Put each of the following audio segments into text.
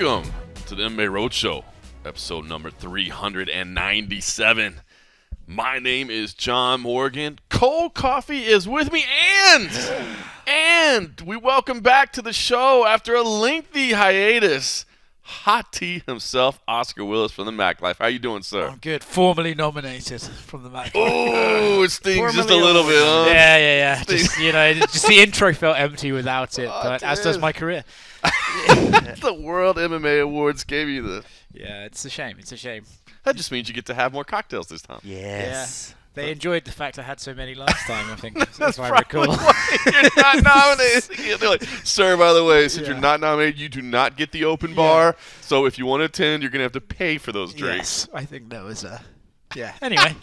Welcome to the MMA Roadshow, episode number 397. My name is John Morgan. Cold Coffee is with me, and we welcome back to the show after a lengthy hiatus, Hot Tea himself, Oscar Willis from the Mac Life. How you doing, sir? I'm good. Formally nominated from the Mac Life. Oh, it stings just a little bit, huh? Yeah. Just the intro felt empty without it, but as does my career. The World MMA Awards gave you the... Yeah, it's a shame. That just means you get to have more cocktails this time. Yes. Yeah. They enjoyed the fact I had so many last time, I think. That's what I recall. You're not nominated. They're like, sir, by the way, since you're not nominated, you do not get the open bar. So if you want to attend, you're going to have to pay for those drinks. Yes, I think that was Anyway.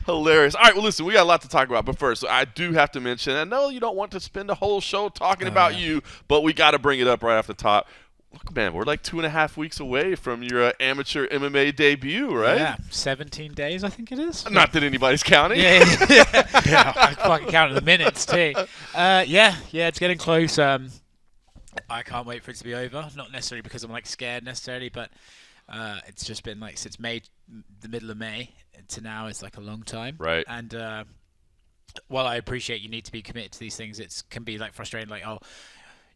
Hilarious. All right, well, listen, we got a lot to talk about. But first, I do have to mention, I know you don't want to spend a whole show talking about you, but we got to bring it up right off the top. Look, man, we're like 2.5 weeks away from your amateur MMA debut, right? Yeah, 17 days, I think it is. Not that anybody's counting. Yeah, I fucking counted the minutes, too. It's getting close. I can't wait for it to be over. Not necessarily because I'm, scared necessarily, but it's just been, since the middle of May to now is, a long time. Right. And while I appreciate you need to be committed to these things, it can be, frustrating,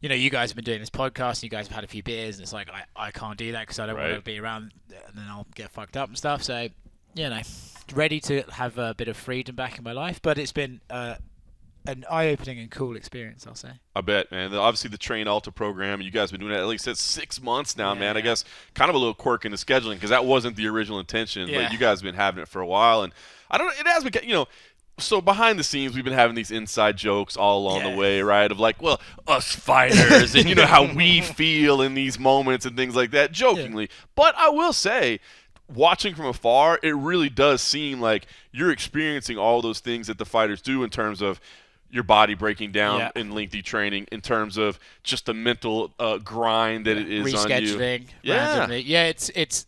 you guys have been doing this podcast, and you guys have had a few beers, and it's I can't do that because I don't want to be around, and then I'll get fucked up and stuff. So, ready to have a bit of freedom back in my life. But it's been an eye-opening and cool experience, I'll say. I bet, man. Obviously, the Train Alta program, you guys have been doing that at least 6 months now, man. I guess kind of a little quirk in the scheduling because that wasn't the original intention, but you guys have been having it for a while. And I don't know, it has been, so behind the scenes, we've been having these inside jokes all along the way, right? Of us fighters and how we feel in these moments and things like that, jokingly. Yeah. But I will say, watching from afar, it really does seem like you're experiencing all those things that the fighters do in terms of your body breaking down in lengthy training, in terms of just the mental grind that it is on you. Rescheduling randomly. Yeah, it's.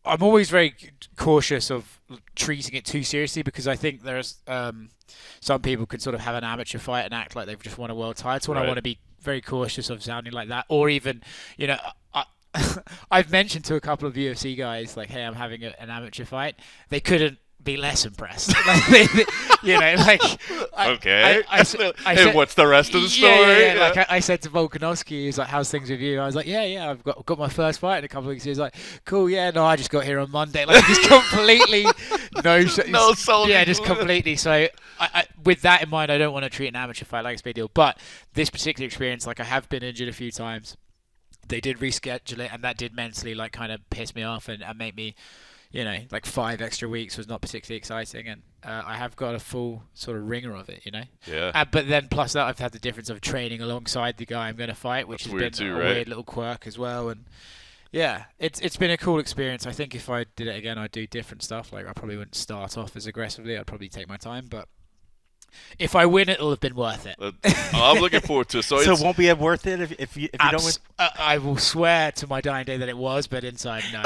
I'm always very cautious of treating it too seriously because I think there's some people can sort of have an amateur fight and act like they've just won a world title, and I want to be very cautious of sounding like that. Or even, I've mentioned to a couple of UFC guys, hey, I'm having an amateur fight. They couldn't be less impressed. Okay. I said, what's the rest of the story? I said to Volkanovski, he's like, how's things with you? I was like, yeah, I've got my first fight in a couple of weeks. He was like, cool, I just got here on Monday. Just completely no soul. Yeah, just completely. So I, with that in mind, I don't want to treat an amateur fight like it's a big deal. But this particular experience, I have been injured a few times. They did reschedule it, and that did mentally kind of piss me off and make me, 5 extra weeks was not particularly exciting, and I have got a full sort of ringer of it, Yeah. But then plus that, I've had the difference of training alongside the guy I'm going to fight, which has been a weird little quirk as well. And yeah, it's been a cool experience. I think if I did it again, I'd do different stuff. I probably wouldn't start off as aggressively. I'd probably take my time, but if I win, it'll have been worth it. I'm looking forward to it. So it won't be worth it if you don't win? I will swear to my dying day that it was, but inside, no.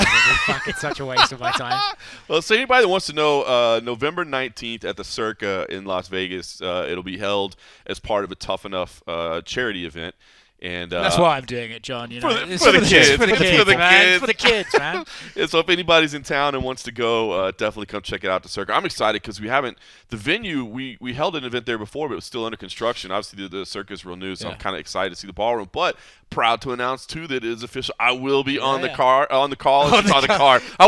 It's such a waste of my time. Well, so anybody that wants to know, November 19th at the Circa in Las Vegas, it'll be held as part of a Tough Enough charity event. And that's why I'm doing it, John. For the kids. For the kids, man. And so if anybody's in town and wants to go, definitely come check it out, the Circa. I'm excited because the venue, we held an event there before, but it was still under construction. Obviously, the Circa is real new, so I'm kind of excited to see the ballroom. But proud to announce, too, that it is official. I will be on the call. I will not be on the card. I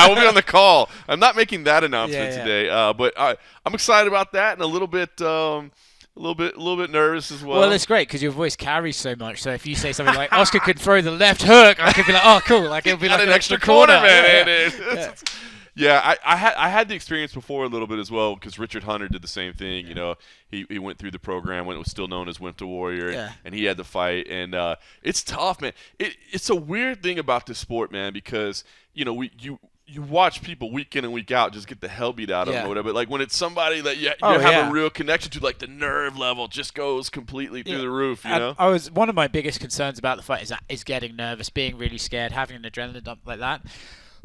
will be on the call. I'm not making that announcement today. But I'm excited about that and a little bit a little bit nervous as well. Well, it's great because your voice carries so much. So if you say something like Oscar could throw the left hook, I could be like, oh, cool. It'll be like an extra corner, man. Yeah, I had the experience before a little bit as well because Richard Hunter did the same thing. He went through the program when it was still known as Winter Warrior, and he had the fight. And it's tough, man. It's a weird thing about this sport, man, because you watch people week in and week out just get the hell beat out of them or whatever. But when it's somebody that you have a real connection to, the nerve level just goes completely through the roof. One of my biggest concerns about the fight is getting nervous, being really scared, having an adrenaline dump like that.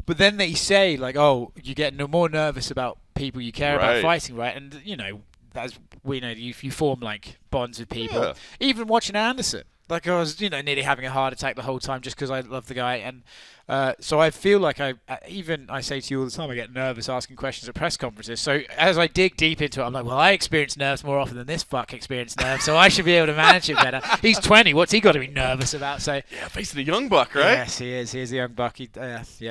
But then they say you get no more nervous about people you care about fighting, right? And as we know, you form bonds with people. Yeah. Even watching Anderson, Like I was, nearly having a heart attack the whole time just because I love the guy, and so I feel like I say to you all the time, I get nervous asking questions at press conferences. So as I dig deep into it, I'm like, well, I experience nerves more often than this fuck experienced nerves, so I should be able to manage it better. He's 20. What's he got to be nervous about? So yeah, facing a young buck, right? Yes, he is. He is a young buck. He is.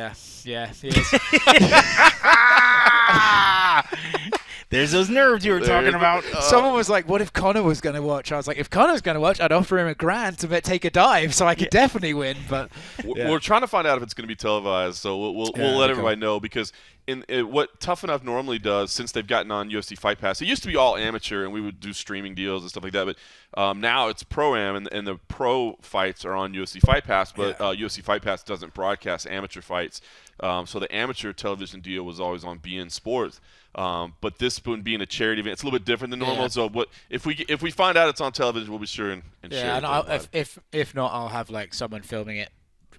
There's those nerves you were talking about. Someone was like, what if Conor was going to watch? I was like, if Conor's going to watch, I'd offer him $1,000 to take a dive so I could definitely win. But we're trying to find out if it's going to be televised, so we'll let everybody know, because in what Tough Enough normally does, since they've gotten on UFC Fight Pass, it used to be all amateur and we would do streaming deals and stuff like that, but now it's pro-am and the pro fights are on UFC Fight Pass, but UFC Fight Pass doesn't broadcast amateur fights, so the amateur television deal was always on beIN Sports. But this one being a charity event, it's a little bit different than normal. So if we find out it's on television, we'll be sure and share it. And if not, I'll have like someone filming it,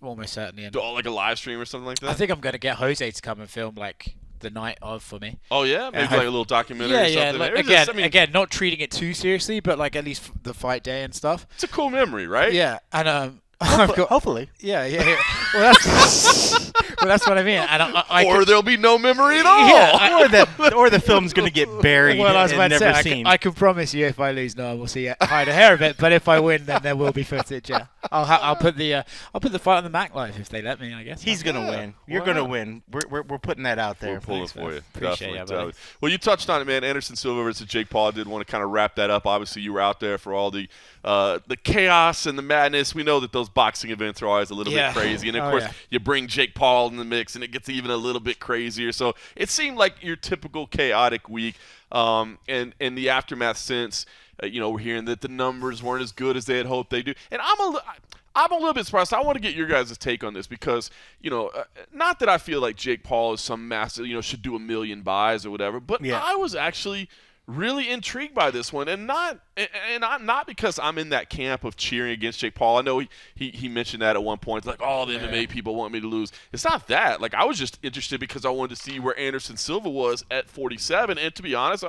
almost certainly. And like a live stream or something like that. I think I'm going to get Jose to come and film like the night of for me. Oh yeah, maybe like a little documentary or something. Like, again, not treating it too seriously, but like at least the fight day and stuff. It's a cool memory, right? Yeah, and hopefully. Yeah. Well, that's what I mean. And or there'll be no memory at all. Yeah, or the film's going to get buried and never seen. I can promise you, if I lose, no one will see hide a hair of it. But if I win, then there will be footage. Yeah, I'll put the fight on the Mac Live if they let me. I guess he's going to win. You're going to win. We're putting that out there. We're pulling for you. Appreciate it. Well, you touched on it, man. Anderson Silva versus Jake Paul. I did want to kind of wrap that up. Obviously, you were out there for all the chaos and the madness. We know that those boxing events are always a little bit crazy, and of course, you bring Jake Paul in the mix, and it gets even a little bit crazier. So it seemed like your typical chaotic week, and in the aftermath since, we're hearing that the numbers weren't as good as they had hoped they do, and I'm a little bit surprised. I want to get your guys' take on this because, not that I feel like Jake Paul is some massive, should do 1 million buys or whatever, but I was actually really intrigued by this one, and not because I'm in that camp of cheering against Jake Paul. I know he mentioned that at one point. It's like, all the MMA people want me to lose. It's not that. Like, I was just interested because I wanted to see where Anderson Silva was at 47, and to be honest,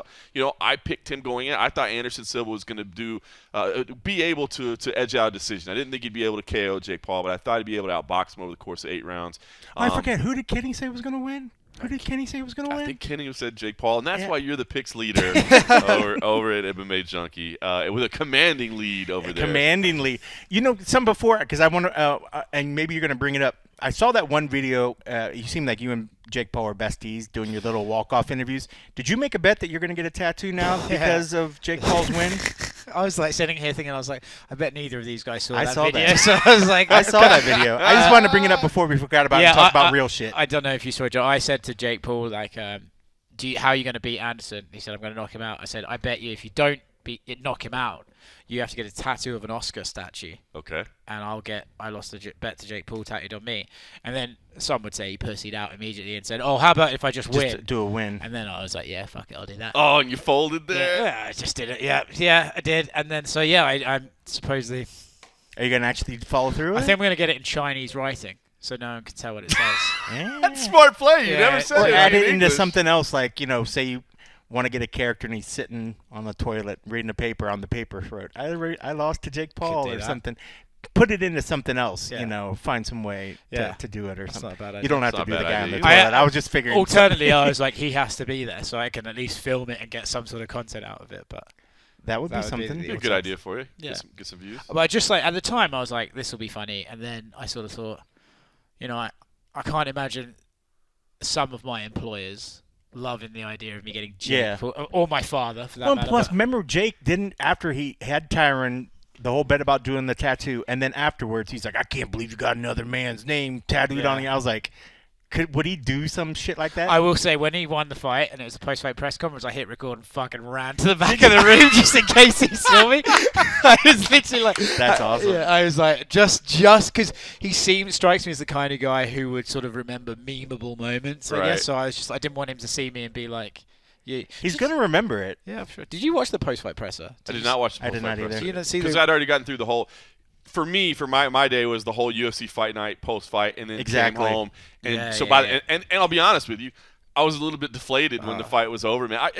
I picked him going in. I thought Anderson Silva was going to be able to edge out a decision. I didn't think he'd be able to KO Jake Paul, but I thought he'd be able to outbox him over the course of 8 rounds. I forget, who did Kenny say was going to win? Who did Kenny say was going to win? I think Kenny said Jake Paul, and that's why you're the picks leader over at MMA Junkie with a commanding lead over there. Commanding lead. Some before, because I want to, and maybe you're going to bring it up. I saw that one video. You seem like you and Jake Paul are besties doing your little walk-off interviews. Did you make a bet that you're going to get a tattoo now because of Jake Paul's win? I was like sitting here thinking, I was like, I bet neither of these guys saw that video. That. So I was like, I saw that video. I just wanted to bring it up before we forgot about it and talk about real shit. I don't know if you saw it, Joe. I said to Jake Paul, like, how are you going to beat Anderson? He said, I'm going to knock him out. I said, I bet you if you don't knock him out, you have to get a tattoo of an Oscar statue. Okay. And I lost the bet to Jake Paul tattooed on me. And then some would say he pussied out immediately and said, oh, how about if I just win? Just do a win. And then I was like, yeah, fuck it, I'll do that. Oh, and you folded there? Yeah, I just did it. Yeah, I did. And then, so yeah, I'm supposedly... Are you going to actually follow through with it? I think I'm going to get it in Chinese writing, so no one can tell what it says. That's smart play. You never said or it. Add it into something else, like, say you want to get a character and he's sitting on the toilet reading a paper on the paper wrote, I lost to Jake Paul or something. Put it into something else, find some way to do it or something. Not a bad idea. You don't have to be the guy on the toilet. I was just figuring. Alternately, I was like, he has to be there so I can at least film it and get some sort of content out of it. But that would be something. Be a good idea for you. Yeah. Get some views. But just like at the time, I was like, this will be funny. And then I sort of thought, I can't imagine some of my employers loving the idea of me getting Jake or my father for that matter. Plus, remember Jake didn't, after he had Tyron, the whole bet about doing the tattoo, and then afterwards he's like, I can't believe you got another man's name tattooed on you. I was like, would he do some shit like that? I will say, when he won the fight and it was a post-fight press conference, I hit record and fucking ran to the back of the room just in case he saw me. I was literally like... That's awesome. Yeah, I was like, just because he strikes me as the kind of guy who would sort of remember memeable moments, I guess. So I didn't want him to see me and be like... He's going to remember it. Yeah, I'm sure. Did you watch the post-fight presser? I did not watch the post-fight presser. I did not either. Because I'd already gotten through the whole... For me, for my day was the whole UFC Fight Night post-fight, and then came home. And so and I'll be honest with you, I was a little bit deflated when the fight was over, man.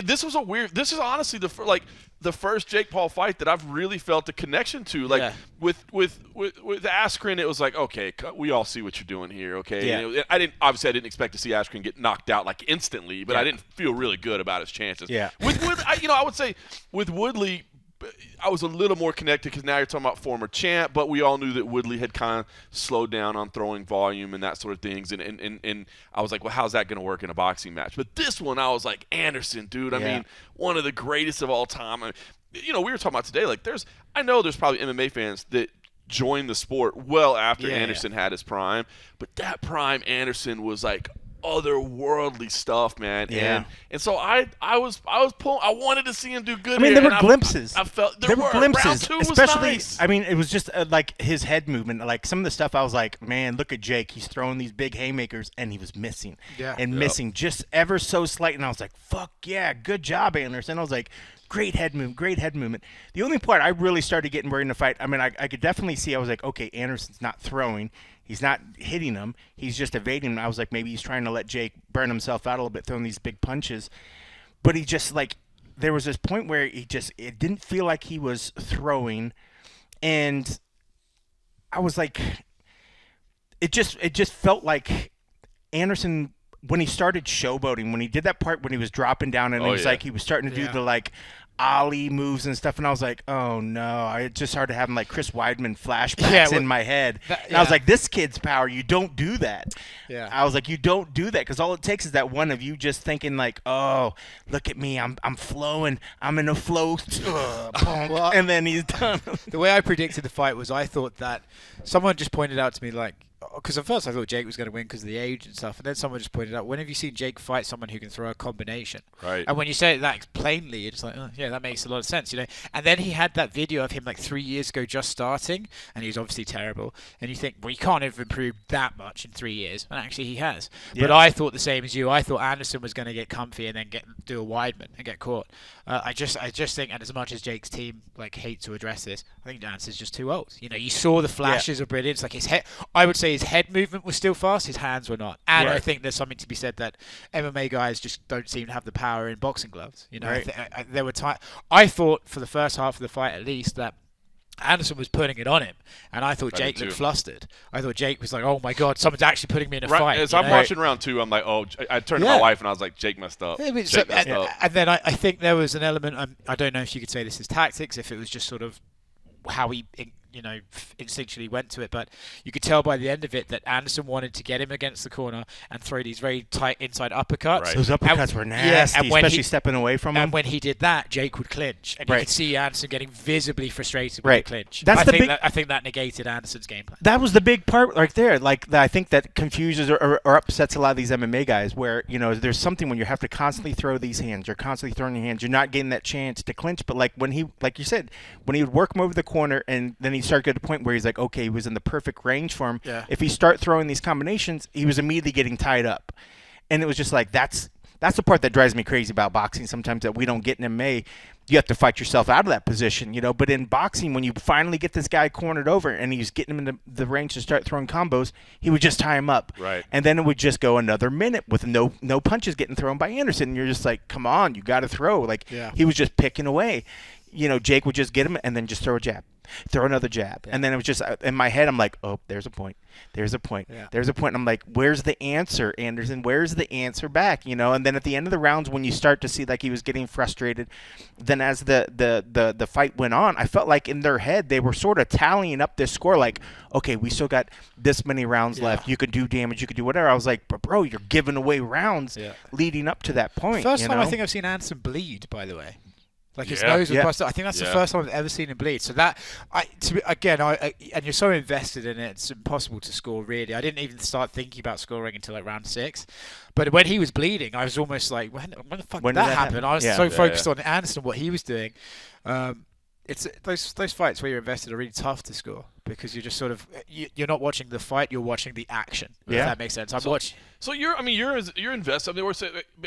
This was a weird. This is honestly the first Jake Paul fight that I've really felt a connection to. Like with Askren, it was like, okay, we all see what you're doing here. Okay, I didn't expect to see Askren get knocked out like instantly, but I didn't feel really good about his chances. Yeah. I would say with Woodley, I was a little more connected because now you're talking about former champ, but we all knew that Woodley had kind of slowed down on throwing volume and that sort of things. And I was like, well, how's that going to work in a boxing match? But this one, I was like, Anderson, dude. I mean, one of the greatest of all time. We were talking about today. Like, I know there's probably MMA fans that joined the sport well after Anderson had his prime, but that prime Anderson was like otherworldly stuff, man. And so I was pulling. I wanted to see him do good. I mean, here, there were glimpses. I felt there were glimpses, Round 2 was especially. nice. I mean, it was just like his head movement. Like some of the stuff, I was like, man, look at Jake. He's throwing these big haymakers, and he was missing, missing just ever so slight. And I was like, fuck yeah, good job, Anderson. I was like, great head movement. The only part I really started getting worried in the fight, I mean, I could definitely see. I was like, okay, Anderson's not throwing. He's not hitting him. He's just evading him. I was like, maybe he's trying to let Jake burn himself out a little bit, throwing these big punches. But he just, like, there was this point where it didn't feel like he was throwing. And I was like, it just felt like Anderson, when he started showboating, when he did that part when he was dropping down and it was like he was starting to do the, like, ollie moves and stuff, and I was like, oh no, I just started having like Chris Weidman flashbacks in my head. And I was like, this kid's power, you don't do that. I was like, you don't do that, because all it takes is that one of you just thinking like, oh, look at me, I'm flowing, I'm in a flow, and then he's done. The way I predicted the fight was, I thought that someone just pointed out to me, like, because at first I thought Jake was going to win because of the age and stuff, and then someone just pointed out, when have you seen Jake fight someone who can throw a combination? Right. And when you say it that plainly, you're just like, oh, yeah, that makes a lot of sense, And then he had that video of him like 3 years ago just starting, and he was obviously terrible. And you think, well, he can't have improved that much in 3 years, and actually he has. But I thought the same as you. I thought Anderson was going to get comfy and then do a Weidman and get caught. I just think, and as much as Jake's team like hate to address this, I think Anderson's just too old. You saw the flashes of brilliance, like his head. I would say his head movement was still fast, his hands were not. And I think there's something to be said that MMA guys just don't seem to have the power in boxing gloves. There were times I thought for the first half of the fight at least that Anderson was putting it on him, and I thought Jake looked flustered. I thought Jake was like, oh my god, someone's actually putting me in a fight. As I'm watching round 2, I'm like, oh, I turned to my wife and I was like, Jake messed up. And then I think there was an element, I don't know if you could say this is tactics, if it was just sort of how he instinctually went to it, but you could tell by the end of it that Anderson wanted to get him against the corner and throw these very tight inside uppercuts. Right. Those uppercuts were nasty, especially stepping away from him. And when he did that, Jake would clinch, and you could see Anderson getting visibly frustrated when he clinched. I think that negated Anderson's game plan. That was the big part right there. Like, I think that confuses or upsets a lot of these MMA guys, where there's something when you have to constantly throw these hands, you're constantly throwing your hands, you're not getting that chance to clinch. But like you said, when he would work him over the corner, and then he started to get to the point where he's like, okay, he was in the perfect range for him. Yeah. If he start throwing these combinations, he was immediately getting tied up. And it was just like, that's the part that drives me crazy about boxing sometimes, that we don't get in MMA. You have to fight yourself out of that position, But in boxing, when you finally get this guy cornered over and he's getting him in the range to start throwing combos, he would just tie him up. Right. And then it would just go another minute with no punches getting thrown by Anderson. And you're just like, come on, you got to throw. He was just picking away. Jake would just get him and then just throw a jab. Throw another jab. And then it was just, in my head, I'm like, oh, there's a point. There's a point. Yeah. There's a point. And I'm like, where's the answer, Anderson? Where's the answer back? And then at the end of the rounds, when you start to see like he was getting frustrated, then as the fight went on, I felt like in their head, they were sort of tallying up this score like, okay, we still got this many rounds left. You could do damage. You could do whatever. I was like, bro, you're giving away rounds leading up to that point. First time I think I've seen Anderson bleed, by the way. Like his nose was busted. I think that's the first time I've ever seen him bleed. So that, and you're so invested in it, it's impossible to score really. I didn't even start thinking about scoring until like round 6. But when he was bleeding, I was almost like, when the fuck did that happen? I was so focused on Anderson, what he was doing. It's those fights where you're invested are really tough to score. because you're just sort of you're not watching the fight, you're watching the action. Yeah. If that makes sense. So you're invested. I mean,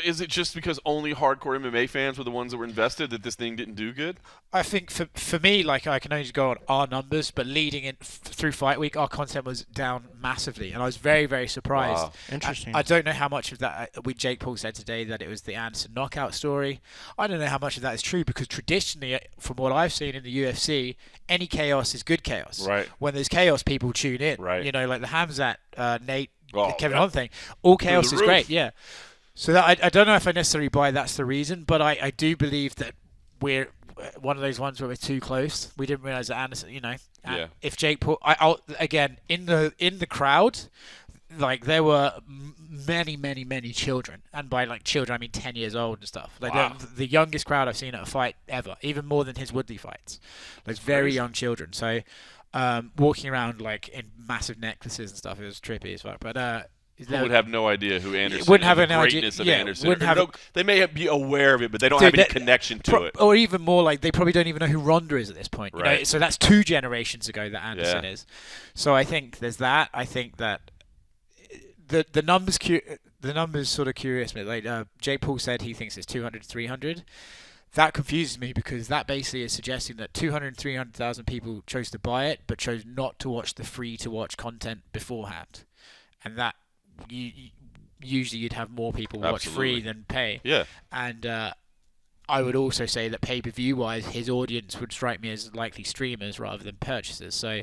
is it just because only hardcore MMA fans were the ones that were invested that this thing didn't do good? I think for me, like, I can only go on our numbers, but leading in through fight week, our content was down massively, and I was very, very surprised. Wow. Interesting. I don't know how much of that Jake Paul said today that it was the Anderson knockout story. I don't know how much of that is true, because traditionally, from what I've seen in the UFC, any chaos is good chaos. Right. When there's chaos, people tune in. Right. You know, like the Hamzat, Nate, Oh, Kevin yeah. Hunt thing. All chaos is roof. great. Yeah. So that, I don't know if I necessarily buy that's the reason, but I do believe that we're one of those ones where we're too close. We didn't realize that Anderson, you know, Yeah. if Jake Paul, I'll again in the crowd, like there were many children, and by like children I mean 10 years old and stuff. Like Wow. the youngest crowd I've seen at a fight ever, even more than his Woodley fights. Like very young children. So walking around like in massive necklaces and stuff, it was trippy as fuck. But People would have no idea who Anderson wouldn't is, have the an idea- greatness of yeah, Anderson. wouldn't have They may be aware of it, but they don't Dude, have any that- connection to it. Or even more, like they probably don't even know who Ronda is at this point. You know? Right. So that's 2 generations ago that Anderson Yeah. is. So I think there's that. I think that the numbers sort of curious me. Like Jake Paul said, he thinks it's 200 to 300. That confuses me, because that basically is suggesting that 200 and 300,000 people chose to buy it, but chose not to watch the free-to-watch content beforehand, and that usually you'd have more people watch Absolutely. free than pay. Yeah. And I would also say that pay-per-view wise, his audience would strike me as likely streamers rather than purchasers. So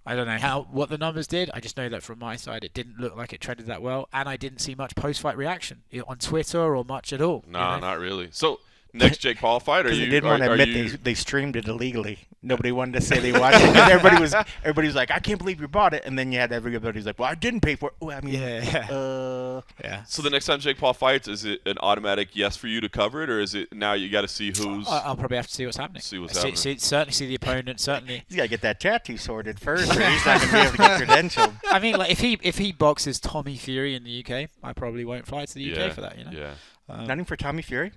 I don't know what the numbers did. I just know that from my side, it didn't look like it trended that well, and I didn't see much post-fight reaction on Twitter or much at all. No, you know? not really. So next Jake Paul fight, Because they didn't want to admit they streamed it illegally. Nobody wanted to say they watched it. 'Cause everybody was like, I can't believe you bought it. And then you had everybody's like, well, I didn't pay for it. Well, I mean, Yeah. So the next time Jake Paul fights, is it an automatic yes for you to cover it, or is it now you got to see who's? I'll probably have to see what's happening. Certainly see the opponent. Certainly. he's got to get that tattoo sorted first, or he's not going to be able to get credentialed. I mean, like if he boxes Tommy Fury in the UK, I probably won't fly to the UK yeah, for that. You know. Yeah. Not even for Tommy Fury?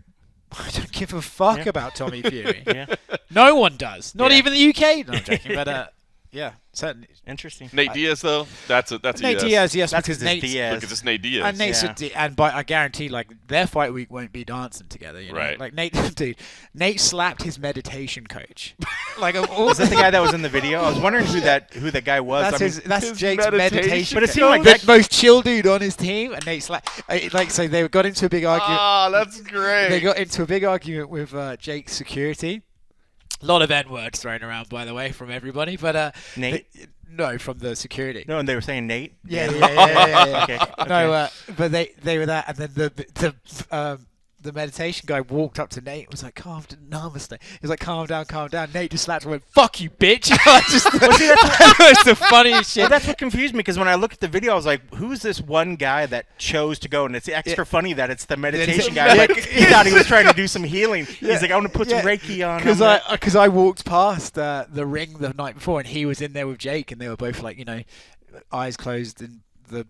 I don't give a fuck Yeah. about Tommy Fury. Yeah. No one does. Not Yeah. even the UK. No, I'm joking. But yeah, certainly. Interesting. Nate Diaz though, that's a Nate yes. Diaz, yes, That's because because Nate's Diaz. Because it's Nate Diaz. and Nate's Yeah. I guarantee like their fight week won't be dancing together. You know? Right. Like Nate, dude, Nate slapped his meditation coach. Like of all, Was that the guy that was in the video? I was wondering who the guy was. That's his Jake's meditation. But it coach. seemed like the that- most chill dude on his team, and Nate slapped. Like so, they got into a big argument. Ah, that's great. They got into a big argument with Jake's security. A lot of N-words thrown around, by the way, from everybody. But Nate? no, from the security. No, and they were saying Nate? Yeah. Okay. No, but they were that, and then the meditation guy walked up to Nate and was like, calm down, namaste. He was like, calm down. Nate just slapped him and went, fuck you, bitch. It's the funniest shit. Well, that's what confused me, because when I looked at the video, I was like, who's this one guy that chose to go? And it's extra funny that it's the meditation guy. Like, he thought he was trying to do some healing. He's like, I want to put some Reiki on. Because I walked past the ring the night before, and he was in there with Jake, and they were both like, you know, eyes closed and the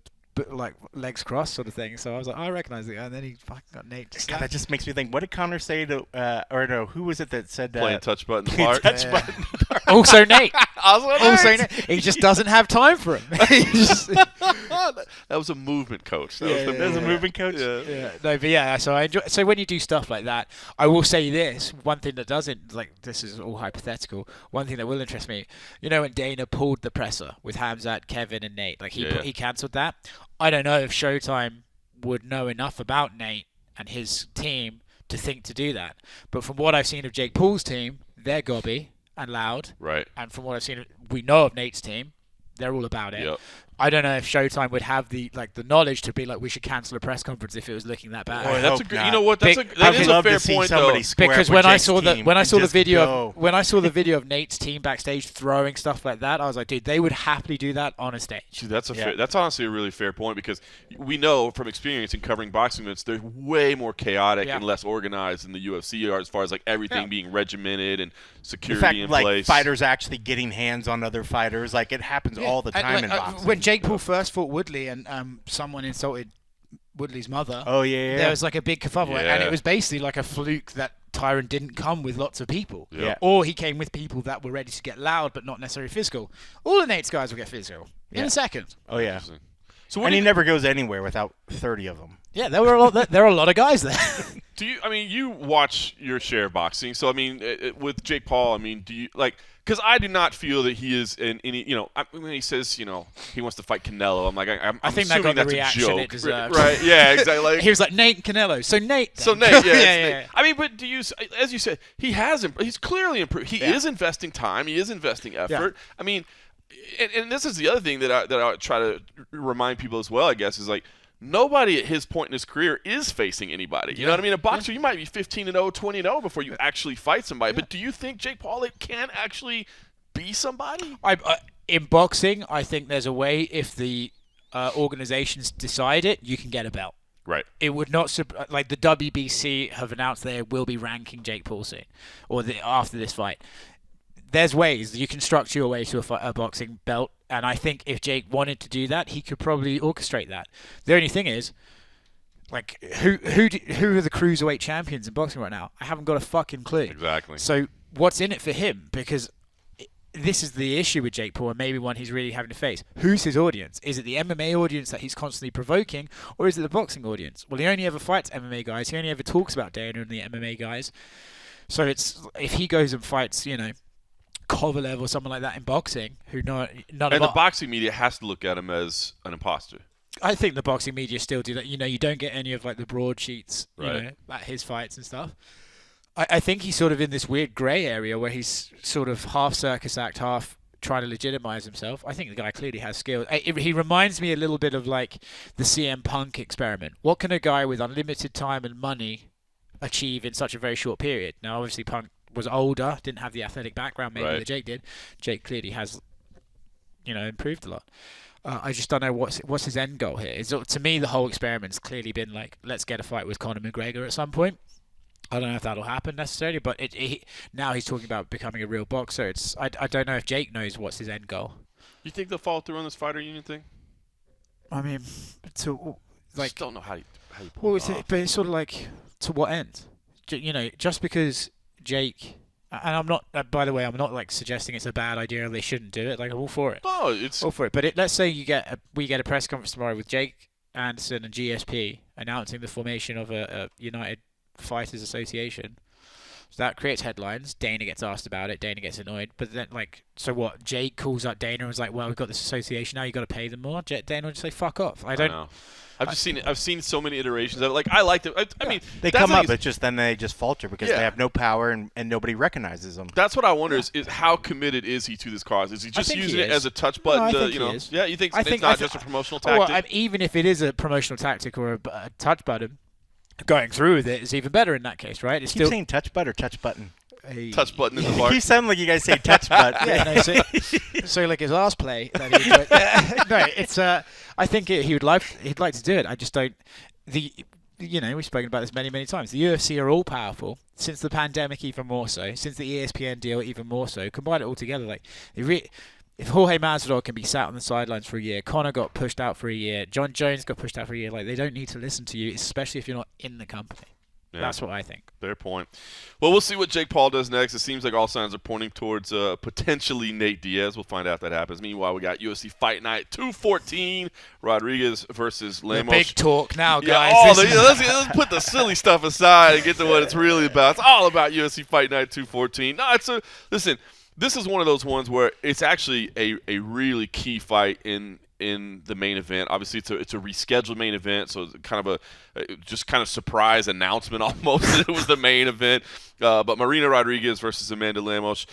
like legs crossed sort of thing. So I was like, I recognize the guy, and then he fucking got Nate. God, that just makes me think, what did Connor say to, or no, who was it that said Playing touch button part. touch button? Also Nate. Also Nate. He just doesn't have time for him. He just- that was a movement coach. That was a movement coach? Yeah. Yeah, no, but yeah. So I enjoy. So when you do stuff like that, I will say this: one thing that doesn't, like, this is all hypothetical. One thing that will interest me, you know, when Dana pulled the presser with Hamzat, Kevin, and Nate, like he cancelled that. I don't know if Showtime would know enough about Nate and his team to think to do that. But from what I've seen of Jake Paul's team, they're gobby and loud. Right. And from what I've seen, we know of Nate's team, they're all about it. Yep. I don't know if Showtime would have the knowledge to be like, we should cancel a press conference if it was looking that bad. Boy, that's a hope good. not. You know what? That is a fair point though. Because when I saw the video of Nate's team backstage throwing stuff like that, I was like, dude, they would happily do that on a stage. Dude, that's honestly a really fair point, because we know from experience in covering boxing events, they're way more chaotic and less organized than the UFC are, as far as like everything being regimented and security in like place. fighters actually getting hands on other fighters, like it happens all the time in boxing. When Jake Paul first fought Woodley and someone insulted Woodley's mother. Oh yeah. There was like a big kerfuffle, Yeah. and it was basically like a fluke that Tyron didn't come with lots of people. Yeah. Or he came with people that were ready to get loud but not necessarily physical. All of Nate's guys will get physical in a second. Oh, yeah. So and he never goes anywhere without 30 of them. Yeah, there are a lot of guys there. You watch your share of boxing. So, with Jake Paul, do you, because I do not feel that he is in any, when he says, he wants to fight Canelo, I'm like, I think that got the that's reaction a joke. it deserved. Right, yeah, exactly. He was like, Nate and Canelo. So Nate, yeah. But do you, as you said, he's clearly improved. He is investing time. He is investing effort. Yeah. And this is the other thing that I try to remind people as well, I guess, is like, nobody at his point in his career is facing anybody. You know what I mean? A boxer, you might be 15-0, 20-0 before you actually fight somebody. But do you think Jake Paul can actually be somebody? In boxing, I think there's a way, if the organizations decide it, you can get a belt. Right. It would not like the WBC have announced they will be ranking Jake Paul soon, or after this fight. There's ways you can structure your way to a boxing belt, and I think if Jake wanted to do that, he could probably orchestrate that. The only thing is, like, who are the cruiserweight champions in boxing right now? I haven't got a fucking clue. Exactly. So what's in it for him? Because this is the issue with Jake Paul, and maybe one he's really having to face. Who's his audience? Is it the MMA audience that he's constantly provoking, or is it the boxing audience? Well, he only ever fights MMA guys. He only ever talks about Dana and the MMA guys. So it's if he goes and fights, Kovalev or someone like that in boxing, the boxing media has to look at him as an imposter. I think the boxing media still do that. You don't get any of like the broadsheets, right, at his fights and stuff. I think he's sort of in this weird grey area where he's sort of half circus act, half trying to legitimize himself. I think the guy clearly has skills. He reminds me a little bit of like the CM Punk experiment. What can a guy with unlimited time and money achieve in such a very short period? Now, obviously, Punk was older, didn't have the athletic background maybe that Jake did. Jake clearly has, improved a lot. I just don't know what's his end goal here. To me, the whole experiment's clearly been like, let's get a fight with Conor McGregor at some point. I don't know if that'll happen necessarily, but now he's talking about becoming a real boxer. I don't know if Jake knows what's his end goal. You think they'll follow through on this fighter union thing? Just don't know how you pull it off. But it's sort of like, to what end? Just because Jake, and I'm not. By the way, I'm not like suggesting it's a bad idea or they shouldn't do it. Like, I'm all for it. No, it's all for it. But let's say we get a press conference tomorrow with Jake Anderson and GSP announcing the formation of a United Fighters Association. So that creates headlines. Dana gets asked about it. Dana gets annoyed. But then, so what? Jake calls up Dana and was like, "Well, we've got this association now. You got to pay them more." Dana would just say, "Fuck off." I don't know. I've seen so many iterations of it. Like, I liked it. I mean, they come up, it's just then they just falter because they have no power and nobody recognizes them. That's what I wonder is how committed is he to this cause? Is he just using it as a touch button? No, I think he is. Yeah, you think it's not just a promotional tactic? Well, even if it is a promotional tactic or a touch button, going through with it is even better in that case, right? It's keep saying touch button or touch button. Touch button in the bar. You sound like you guys say touch button. Yeah, so like his last play. No, it's. I think he'd like to do it. I just don't. We've spoken about this many times. The UFC are all powerful since the pandemic, even more so. Since the ESPN deal, even more so. Combine it all together, like if Jorge Masvidal can be sat on the sidelines for a year, Conor got pushed out for a year, John Jones got pushed out for a year. Like, they don't need to listen to you, especially if you're not in the company. Yeah. That's what I think. Fair point. Well, we'll see what Jake Paul does next. It seems like all signs are pointing towards potentially Nate Diaz. We'll find out if that happens. Meanwhile, we got UFC Fight Night 214, Rodriguez versus Lemos. The big talk now, guys. Yeah, let's put the silly stuff aside and get to what it's really about. It's all about UFC Fight Night 214. No, listen, this is one of those ones where it's actually a really key fight in the main event. Obviously, it's a rescheduled main event, so it's kind of a surprise announcement almost that it was the main event. But Marina Rodriguez versus Amanda Lemos.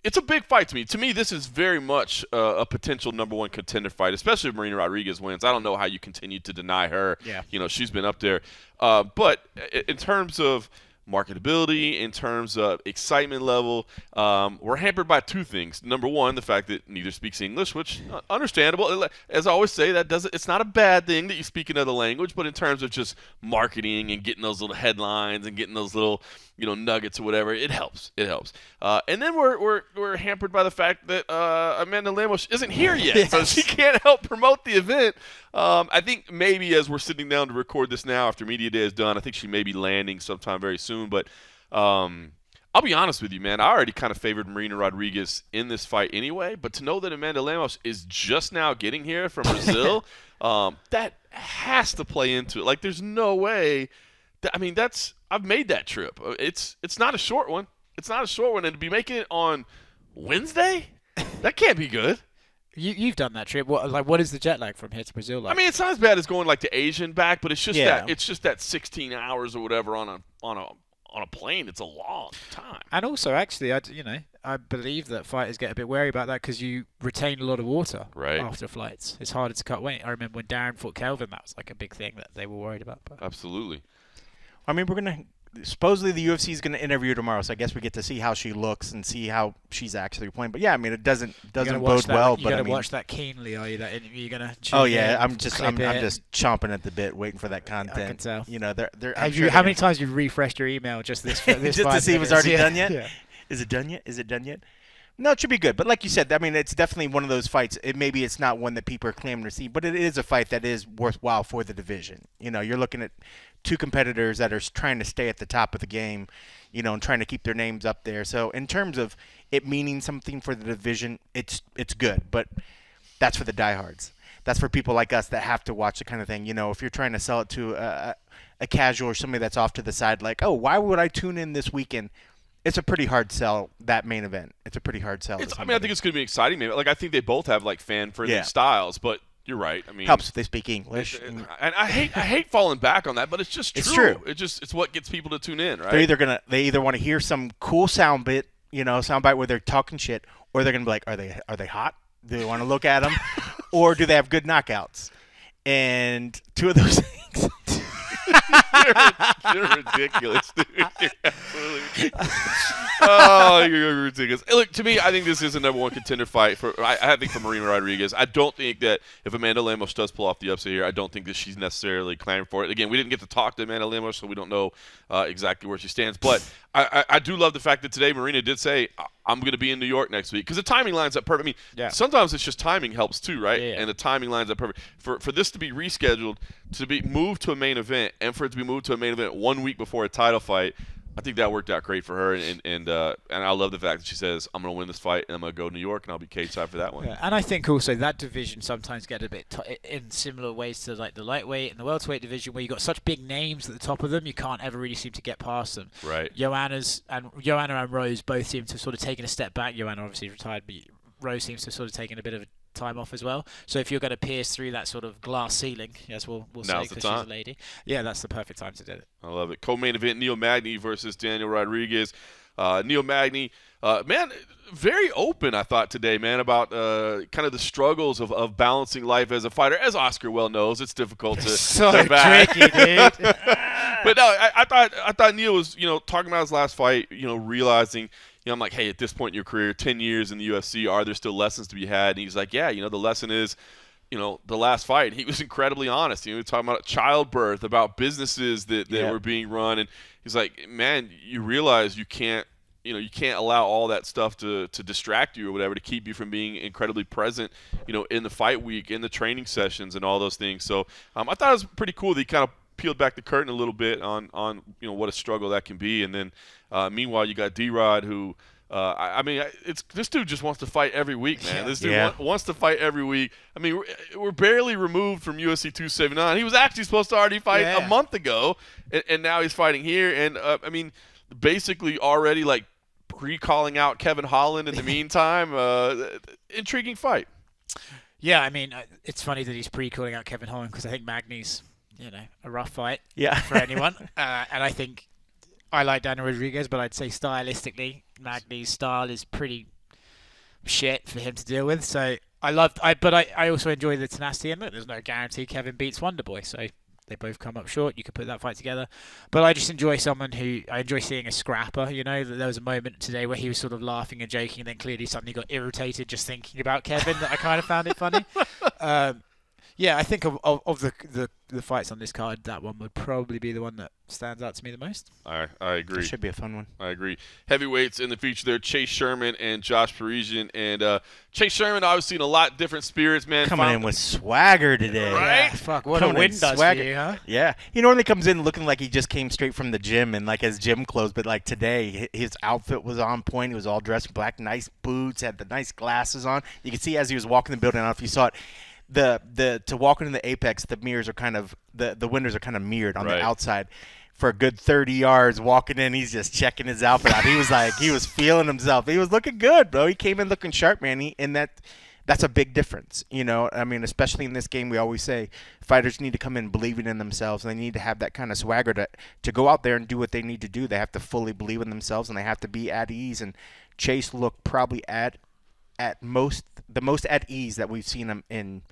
It's a big fight to me. To me, this is very much a potential number one contender fight, especially if Marina Rodriguez wins. I don't know how you continue to deny her. Yeah. She's been up there. But in terms of marketability, in terms of excitement level, we're hampered by two things. Number one, the fact that neither speaks English, which understandable. As I always say, it's not a bad thing that you speak another language, but in terms of just marketing and getting those little headlines and getting those little nuggets or whatever, it helps. And then we're hampered by the fact that Amanda Lemos isn't here yet, so she can't help promote the event. I think maybe as we're sitting down to record this now after Media Day is done, I think she may be landing sometime very soon. soon. But I'll be honest with you, man. I already kind of favored Marina Rodriguez in this fight anyway. But to know that Amanda Lemos is just now getting here from Brazil, that has to play into it. Like, there's no way. I've made that trip. It's not a short one. It's not a short one. And to be making it on Wednesday, that can't be good. You've done that trip. What is the jet lag from here to Brazil like? I mean, it's not as bad as going like to Asia and back, but it's just that 16 hours or whatever on a plane. It's a long time. And also, actually, I believe that fighters get a bit wary about that because you retain a lot of water after flights. It's harder to cut weight. I remember when Darren fought Kelvin, that was like a big thing that they were worried about. But. Absolutely. I mean, supposedly the UFC is going to interview her tomorrow, so I guess we get to see how she looks and see how she's actually playing. But yeah, I mean, it doesn't bode well. You're going to watch that keenly, are you? That interview, you're going to. Oh yeah, I'm just chomping at the bit, waiting for that content. I can tell. How many times you've refreshed your email just this just to see if it's already done yet? Yeah. Is it done yet? No, it should be good. But like you said, I mean, it's definitely one of those fights. Maybe it's not one that people are clamoring to see, but it is a fight that is worthwhile for the division. You're looking at two competitors that are trying to stay at the top of the game, and trying to keep their names up there. So in terms of it meaning something for the division, it's good. But that's for the diehards. That's for people like us that have to watch the kind of thing. If you're trying to sell it to a casual or somebody that's off to the side, like, oh, why would I tune in this weekend? It's a pretty hard sell, that main event. It's a pretty hard sell. I think it's going to be exciting. Maybe. Like, I think they both have like fan-friendly styles, but you're right. I mean, helps if they speak English. And I hate falling back on that, but it's just true. It's what gets people to tune in, right? They either want to hear some cool sound bite where they're talking shit, or they're gonna be like, are they hot? Do they want to look at them, or do they have good knockouts? And two of those things. You're ridiculous, dude. You're absolutely oh, you're ridiculous. Look, to me, I think this is a number one contender fight I think for Marina Rodriguez. I don't think that if Amanda Lemos does pull off the upset here, I don't think that she's necessarily clamoring for it. Again, we didn't get to talk to Amanda Lemos, so we don't know exactly where she stands. But I do love the fact that today Marina did say, I'm going to be in New York next week, because the timing lines up perfect. I mean, sometimes it's just timing helps too, right? Yeah. And the timing lines up perfect. For this to be rescheduled, to be moved to a main event, and for it to be moved to a main event 1 week before a title fight, I think that worked out great for her. And I love the fact that she says, I'm going to win this fight, and I'm going to go to New York, and I'll be cage side for that one. Yeah, and I think also that division sometimes get a bit in similar ways to like the lightweight and the welterweight division, where you got such big names at the top of them, you can't ever really seem to get past them. Right. Joanna and Rose both seem to have sort of taken a step back. Joanna obviously retired, but Rose seems to have sort of taken a bit of a time off as well. So if you're going to pierce through that sort of glass ceiling, as we'll say, because she's a lady, that's the perfect time to do it. I love it. Co-main event, Neil Magny versus Daniel Rodriguez. Neil Magny, man, very open, I thought, today, man, about kind of the struggles of balancing life as a fighter. As Oscar well knows, it's difficult to so tricky, dude. But no, I thought Neil was, talking about his last fight, realizing, I'm like, hey, at this point in your career, 10 years in the UFC, are there still lessons to be had? And he's like, yeah, the lesson is, the last fight. He was incredibly honest. He was talking about childbirth, about businesses that were being run. And he's like, man, you realize you can't allow all that stuff to distract you or whatever, to keep you from being incredibly present, in the fight week, in the training sessions and all those things. So I thought it was pretty cool that he kind of peeled back the curtain a little bit on what a struggle that can be. And then meanwhile, you got D-Rod, who this dude just wants to fight every week, man. This dude wants to fight every week. I mean, we're barely removed from UFC 279. He was actually supposed to already fight a month ago, and now he's fighting here. And basically already like pre-calling out Kevin Holland in the meantime. Intriguing fight. Yeah, I mean, it's funny that he's pre-calling out Kevin Holland, because I think Magny's, a rough fight for anyone. And I think I like Daniel Rodriguez, but I'd say stylistically, Magny's style is pretty shit for him to deal with. So I also enjoy the tenacity, and look, there's no guarantee Kevin beats Wonderboy, so they both come up short. You could put that fight together. But I just enjoy I enjoy seeing a scrapper. There was a moment today where he was sort of laughing and joking, and then clearly suddenly got irritated just thinking about Kevin. That I kind of found it funny. Yeah, I think of the fights on this card, that one would probably be the one that stands out to me the most. I agree. It should be a fun one. I agree. Heavyweights in the feature there, Chase Sherman and Josh Parisian. And Chase Sherman, obviously in a lot different spirits, man. Coming in with swagger today. Right? Yeah, fuck, what a win does for you, huh? Yeah. He normally comes in looking like he just came straight from the gym and like his gym clothes, but like today, his outfit was on point. He was all dressed in black, nice boots, had the nice glasses on. You could see as he was walking the building, I don't know if you saw it, to walk into the apex, the mirrors are kind of the windows are kind of mirrored on the outside. For a good 30 yards walking in, he's just checking his outfit out. He was feeling himself. He was looking good, bro. He came in looking sharp, man. That's a big difference, you know. I mean, especially in this game, we always say fighters need to come in believing in themselves, and they need to have that kind of swagger to go out there and do what they need to do. They have to fully believe in themselves, and they have to be at ease. And Chase looked probably the most at ease that we've seen him in.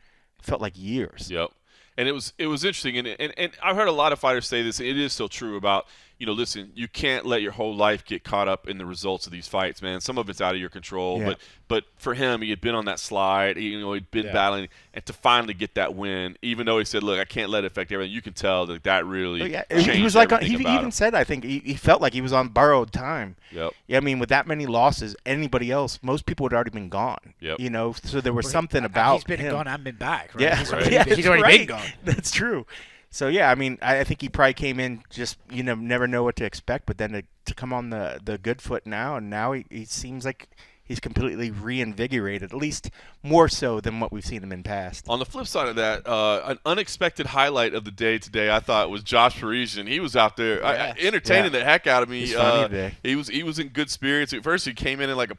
Felt like years. Yep. And it was interesting, and I've heard a lot of fighters say this. It is still true about, listen, you can't let your whole life get caught up in the results of these fights, man. Some of it's out of your control, but for him, he had been on that slide, he'd been battling, and to finally get that win, even though he said, look, I can't let it affect everything, you can tell that really changed he was like he about even him. said, I think he felt like he was on borrowed time. Yep. Yeah, I mean, with that many losses, anybody else, most people would already been gone. Yep. So there was something about he's been him. Gone and been back, right? Yeah, He's already been gone. That's true. So, yeah, I mean, I think he probably came in just, never know what to expect, but then to come on the good foot now, and now he seems like he's completely reinvigorated, at least more so than what we've seen him in past. On the flip side of that, an unexpected highlight of the day today, I thought, was Josh Parisian. He was out there entertaining the heck out of me. He's funny today. He was in good spirits. At first, he came in and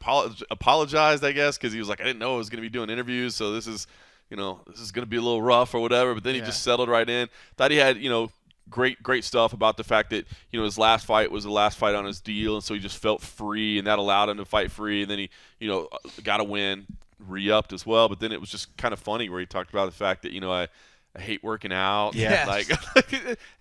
apologized, I guess, because he was like, I didn't know I was going to be doing interviews, so this is going to be a little rough or whatever. But then he just settled right in. Thought he had, great stuff about the fact that his last fight was the last fight on his deal, and so he just felt free, and that allowed him to fight free. And then he got a win, re-upped as well. But then it was just kind of funny where he talked about the fact that I hate working out. Yeah.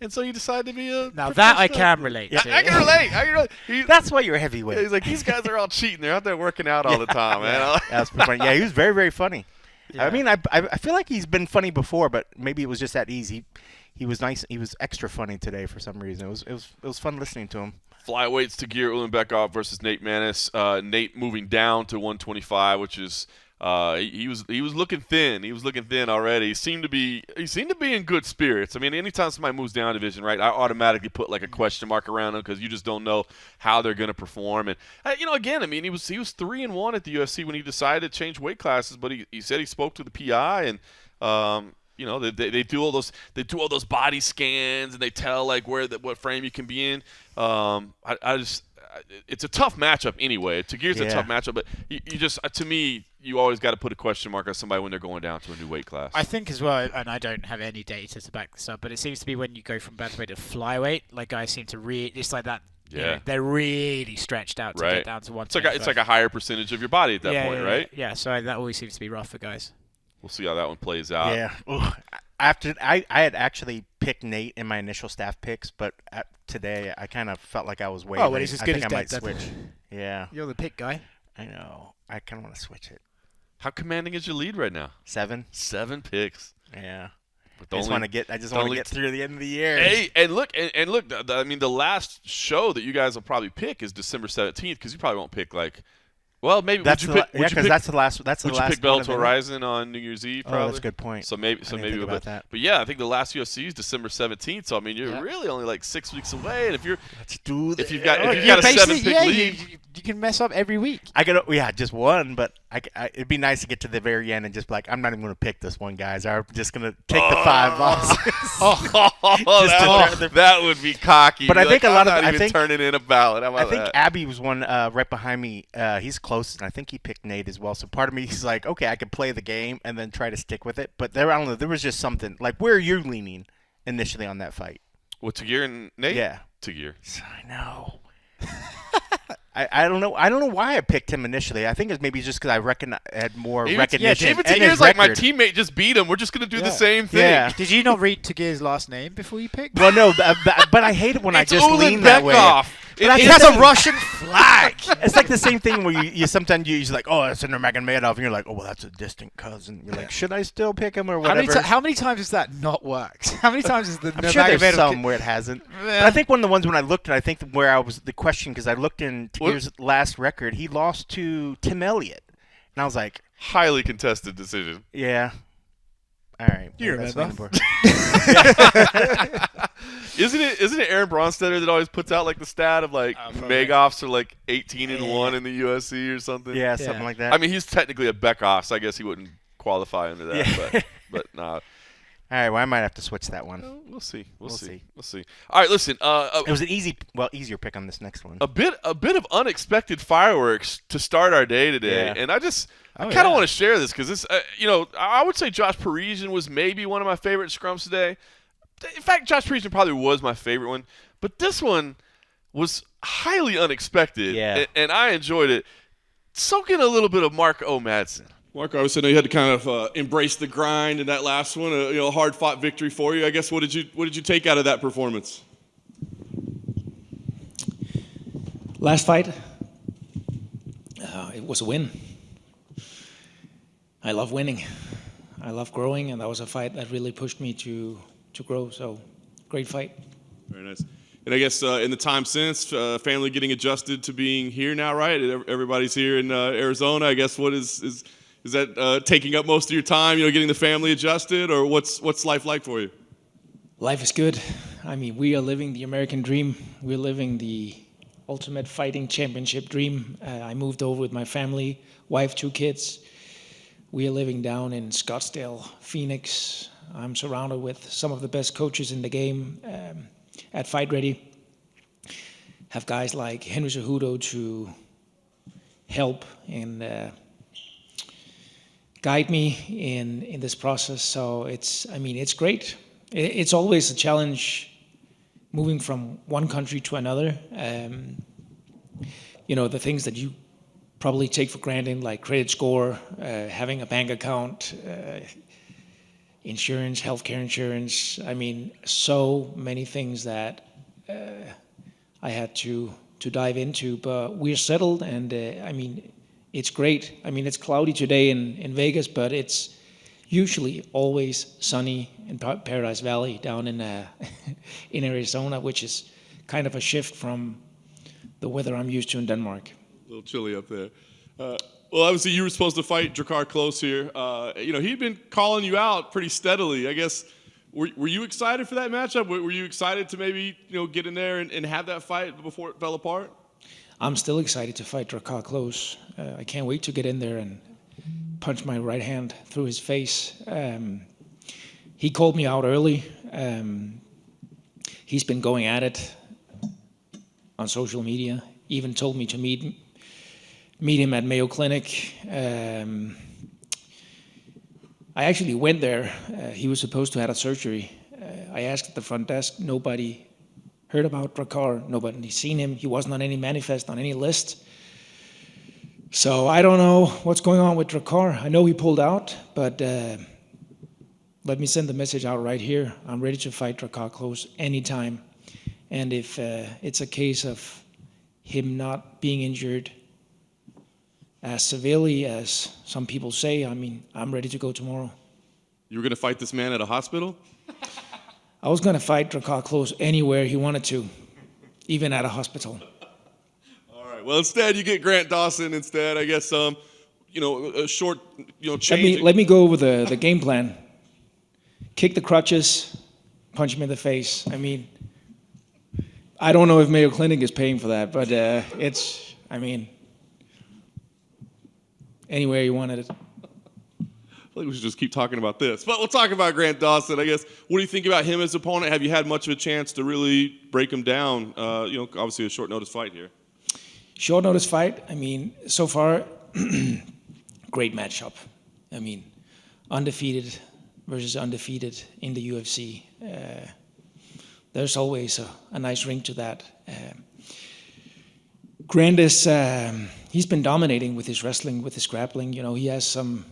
And so you decided to be a now that I can relate to. I can relate. That's why you're a heavyweight. He's like, these guys are all cheating. They're out there working out all the time, man. That's pretty funny. Yeah, he was very, very funny. Yeah. I mean, I feel like he's been funny before, but maybe it was just at ease. He was nice. He was extra funny today for some reason. It was fun listening to him. Flyweights, Tagir Ulanbekov versus Nate Maness. Nate moving down to 125, which is he was looking thin. He was looking thin already. He seemed to be in good spirits. I mean, anytime somebody moves down division, right, I automatically put like a question mark around them because you just don't know how they're going to perform. And again, I mean, he was 3-1 at the UFC when he decided to change weight classes, but he said he spoke to the PI and. They do all those body scans and they tell like what frame you can be in. It's a tough matchup anyway. Tagir's a tough matchup, but you just to me you always got to put a question mark on somebody when they're going down to a new weight class. I think as well, and I don't have any data to back this up, but it seems to be when you go from bantamweight to flyweight, like guys seem to it's like that. Yeah, they're really stretched out to get down to 125. It's like a higher percentage of your body at that point, right? Yeah, so that always seems to be rough for guys. We'll see how that one plays out. Yeah. Ooh. After I had actually picked Nate in my initial staff picks, but today I kind of felt like I was wavering. Oh, well, he's as good as I might dead, switch. Yeah. You're the pick guy. I know. I kind of want to switch it. How commanding is your lead right now? 7. 7 picks. Yeah. I just want to get through the end of the year. Hey, and look. I mean, the last show that you guys will probably pick is December 17th because you probably won't pick like. Well, maybe that's because that's the last. That's the last. Would you pick Bellator Horizon on New Year's Eve? Probably. Oh, that's a good point. So maybe about that. But yeah, I think the last UFC is December 17th. So I mean, you're really only like 6 weeks away. And if you've got a 7-pick lead, you can mess up every week. Just one, but it'd be nice to get to the very end and just be like, I'm not even going to pick this one, guys. I'm just going to take the 5 losses. That would be cocky. But I think I think turning in a ballot. How about I think that? Abby was one right behind me. He's close, and I think he picked Nate as well. So part of me is like, okay, I could play the game and then try to stick with it. But I don't know. There was just something like, where are you leaning initially on that fight? What, Tagir and Nate? Yeah, Tagir. I know. I don't know. I don't know why I picked him initially. I think it's maybe just because I had more recognition. Even Tagir's like, my teammate just beat him. We're just going to do the same thing. Yeah. Did you not read Tagir's last name before you picked? Well, no, but I hate it when I just lean that way. He has a Russian flag. It's like the same thing where you sometimes you're like, oh, it's Nurmagomedov, and you're like, oh, well, that's a distant cousin. You're like, should I still pick him or whatever? How many times has that not worked? How many times has the I'm sure there's Nurmagomedov some where it hasn't. But I think one of the ones when I looked, and I think where I was the question, because I looked in Tagir's last record, he lost to Tim Elliott. And I was like, highly contested decision. Yeah. All right. You remember? Isn't it Aaron Bronstetter that always puts out like the stat of like Magoffs are like 18-1 in the UFC or something? Yeah, something like that. I mean, he's technically a Beckoff, so I guess he wouldn't qualify under that. But nah. All right, well, I might have to switch that one. We'll see. We'll see. All right, listen. It was an easier pick on this next one. A bit of unexpected fireworks to start our day today, and I kind of want to share this because this, I would say Josh Parisian was maybe one of my favorite scrums today. In fact, Josh Parisian probably was my favorite one, but this one was highly unexpected, and I enjoyed it. Soak in a little bit of Mark O. Madsen. Mark, obviously, I know you had to kind of embrace the grind in that last one. A hard-fought victory for you. I guess what did you take out of that performance? Last fight, it was a win. I love winning. I love growing, and that was a fight that really pushed me to grow. So, great fight. Very nice. And I guess in the time since, family getting adjusted to being here now, right? Everybody's here in Arizona. I guess what is that taking up most of your time, getting the family adjusted, or what's life like for you? Life is good. I mean, we are living the American dream. We're living the ultimate fighting championship dream. I moved over with my family, wife, 2 kids. We are living down in Scottsdale, Phoenix. I'm surrounded with some of the best coaches in the game at Fight Ready. Have guys like Henry Cejudo to help and guide me in this process. So it's great. It's always a challenge moving from one country to another. The things that you probably take for granted, like credit score, having a bank account, insurance, healthcare insurance. I mean, so many things that I had to dive into, but we're settled, and it's great. I mean, it's cloudy today in Vegas, but it's usually always sunny in Paradise Valley down in in Arizona, which is kind of a shift from the weather I'm used to in Denmark. A little chilly up there. Well, obviously you were supposed to fight Drakkar Klose here. He'd been calling you out pretty steadily. I guess, were you excited for that matchup? Were you excited to maybe get in there and have that fight before it fell apart? I'm still excited to fight Drakkar Klose. I can't wait to get in there and punch my right hand through his face. He called me out early. He's been going at it on social media. Even told me to meet him at Mayo Clinic. I actually went there. He was supposed to have a surgery. I asked at the front desk. Nobody heard about Drakkar. Nobody seen him. He wasn't on any manifest, on any list. So I don't know what's going on with Drakkar. I know he pulled out, but let me send the message out right here. I'm ready to fight Drakkar Klose anytime. And if it's a case of him not being injured as severely as some people say, I'm ready to go tomorrow. You were going to fight this man at a hospital? I was going to fight Drakkar Klose anywhere he wanted to, even at a hospital. All right. Well, instead, you get Grant Dawson instead. I guess, a short, change. Let me go over the game plan. Kick the crutches, punch him in the face. I don't know if Mayo Clinic is paying for that, but anywhere you wanted it. I think we should just keep talking about this. But we'll talk about Grant Dawson, I guess. What do you think about him as opponent? Have you had much of a chance to really break him down? Obviously a short notice fight here. Short notice fight. So far, great matchup. Undefeated versus undefeated in the UFC. There's always a nice ring to that. Grant is, he's been dominating with his wrestling, with his grappling. He has some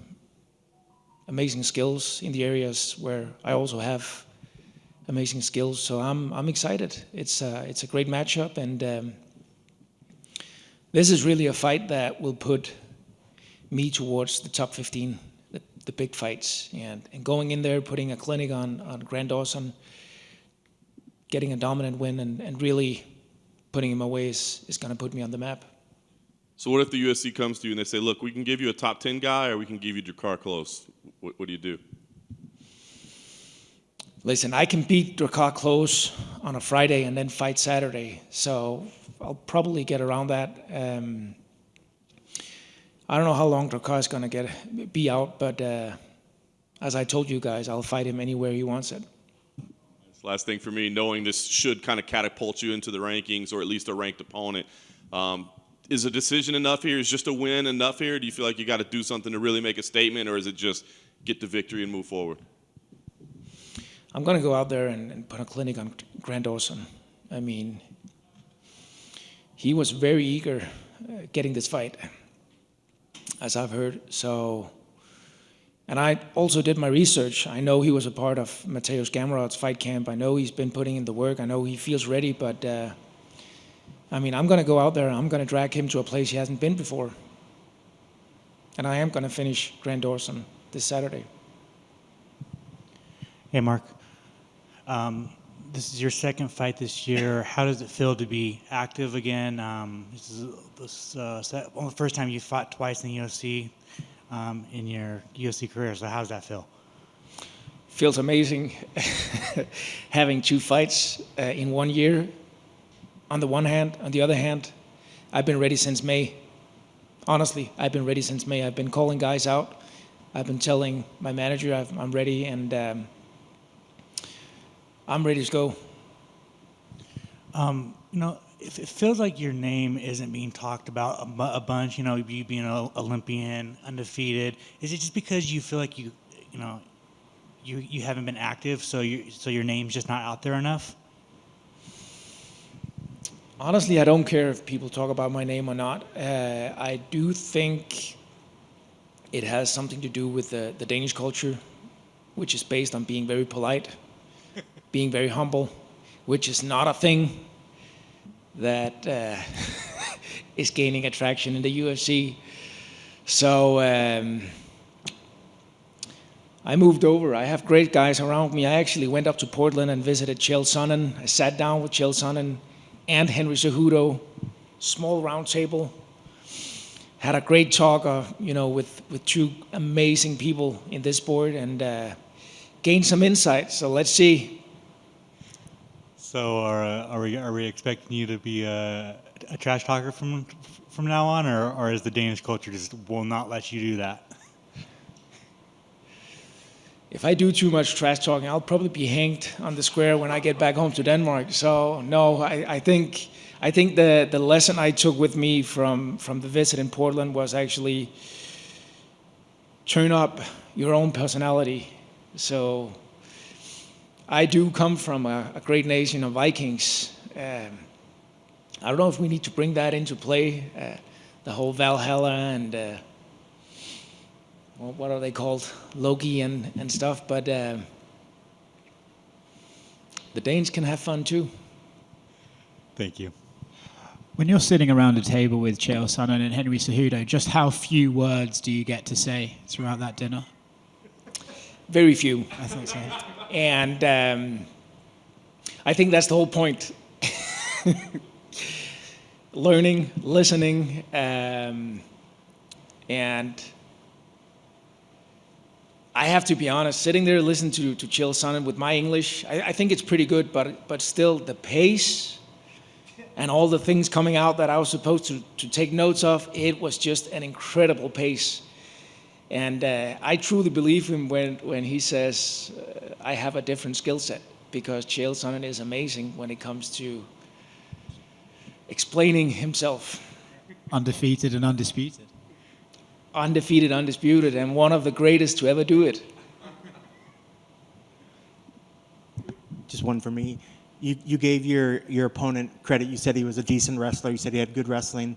amazing skills in the areas where I also have amazing skills. So I'm excited. It's a great matchup, and This is really a fight that will put me towards the top 15, the big fights. And going in there, putting a clinic on Grant Dawson, getting a dominant win, and really putting him away is going to put me on the map. So what if the UFC comes to you and they say, look, we can give you a top 10 guy or we can give you Drakkar Klose? What do you do? Listen, I can beat Drakkar Klose on a Friday and then fight Saturday, so I'll probably get around that. I don't know how long Drakkar is going to be out, but as I told you guys, I'll fight him anywhere he wants it. Last thing for me, knowing this should kind of catapult you into the rankings or at least a ranked opponent. Is a decision enough here? Is just a win enough here? Do you feel like you got to do something to really make a statement, or is it just get the victory and move forward? I'm going to go out there and put a clinic on Grant Dawson. I mean, he was very eager getting this fight, as I've heard. So, and I also did my research. I know he was a part of Mateusz Gamrod's fight camp. I know he's been putting in the work. I know he feels ready, but I mean, I'm going to go out there and I'm going to drag him to a place he hasn't been before. And I am going to finish Grant Dawson this Saturday. Hey, Mark. This is your second fight this year. How does it feel to be active again? This is the first time you fought twice in the UFC in your UFC career. So how does that feel? Feels amazing having two fights in 1 year. On the one hand, on the other hand, I've been ready since May. Honestly, I've been ready since May. I've been calling guys out. I've been telling my manager I'm ready, and I'm ready to go. It feels like your name isn't being talked about a bunch. You being an Olympian, undefeated. Is it just because you feel like you haven't been active, so your name's just not out there enough? Honestly, I don't care if people talk about my name or not. I do think it has something to do with the Danish culture, which is based on being very polite, being very humble, which is not a thing that is gaining attraction in the UFC. So I moved over. I have great guys around me. I actually went up to Portland and visited Chael Sonnen. I sat down with Chael Sonnen and Henry Cejudo, small round table. Had a great talk, with two amazing people in this sport, and gained some insights. So let's see. So are we expecting you to be a trash talker from now on, or is the Danish culture just will not let you do that? If I do too much trash talking, I'll probably be hanged on the square when I get back home to Denmark. So no, I think the lesson I took with me from the visit in Portland was actually turn up your own personality. So I do come from a great nation of Vikings. I don't know if we need to bring that into play, the whole Valhalla and what are they called, Loki and stuff, but the Danes can have fun too. Thank you. When you're sitting around a table with Chael Sonnen and Henry Cejudo, just how few words do you get to say throughout that dinner? Very few. I thought so. And I think that's the whole point. Learning, listening, and I have to be honest, sitting there listening to Chael Sonnen with my English, I think it's pretty good, but still the pace and all the things coming out that I was supposed to take notes of, it was just an incredible pace. And I truly believe him when he says I have a different skill set, because Chael Sonnen is amazing when it comes to explaining himself. Undefeated and undisputed. Undefeated, undisputed, and one of the greatest to ever do it. Just one for me. You gave your opponent credit. You said he was a decent wrestler. You said he had good wrestling.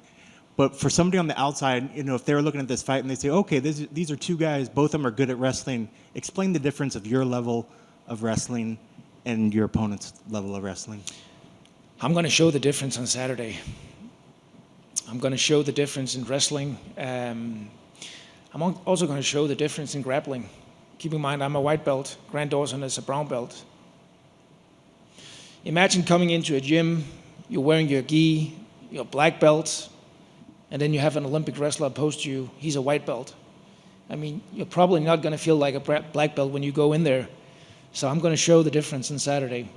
But for somebody on the outside, if they were looking at this fight and they say, okay, these are two guys, both of them are good at wrestling, explain the difference of your level of wrestling and your opponent's level of wrestling. I'm going to show the difference on Saturday. I'm going to show the difference in wrestling. I'm also going to show the difference in grappling. Keep in mind, I'm a white belt. Grant Dawson is a brown belt. Imagine coming into a gym, you're wearing your gi, your black belt, and then you have an Olympic wrestler opposed to you. He's a white belt. I mean, you're probably not going to feel like a black belt when you go in there. So I'm going to show the difference on Saturday.